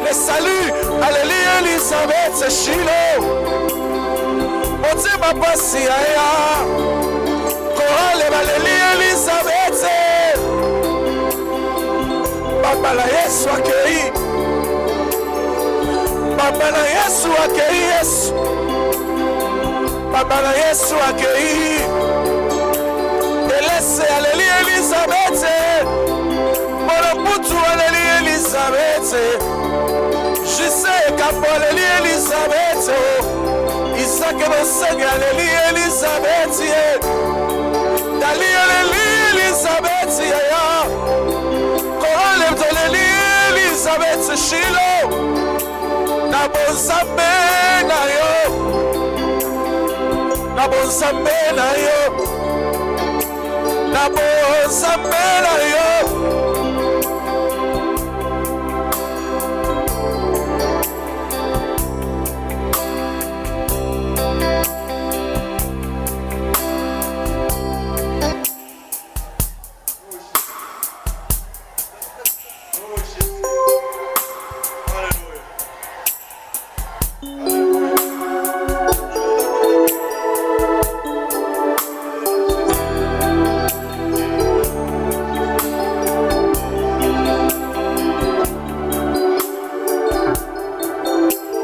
le salut aleli Elisabeth shilo otima pasi yaya korale baleli Elisabeth Papa na Yesu akei Papa na Yesu akei Yesu Papa na Yesu akei Elese aleli Elisabeth Moroputu aleli Elisabeth Jise kapo aleli Elisabeth Isake bosenge aleli Elisabeth Dali aleli Elisabeth yaya Korale mtoleli Elisabeth shilo na bonzambe na yo na bonzambe na yo na bonzambe na yo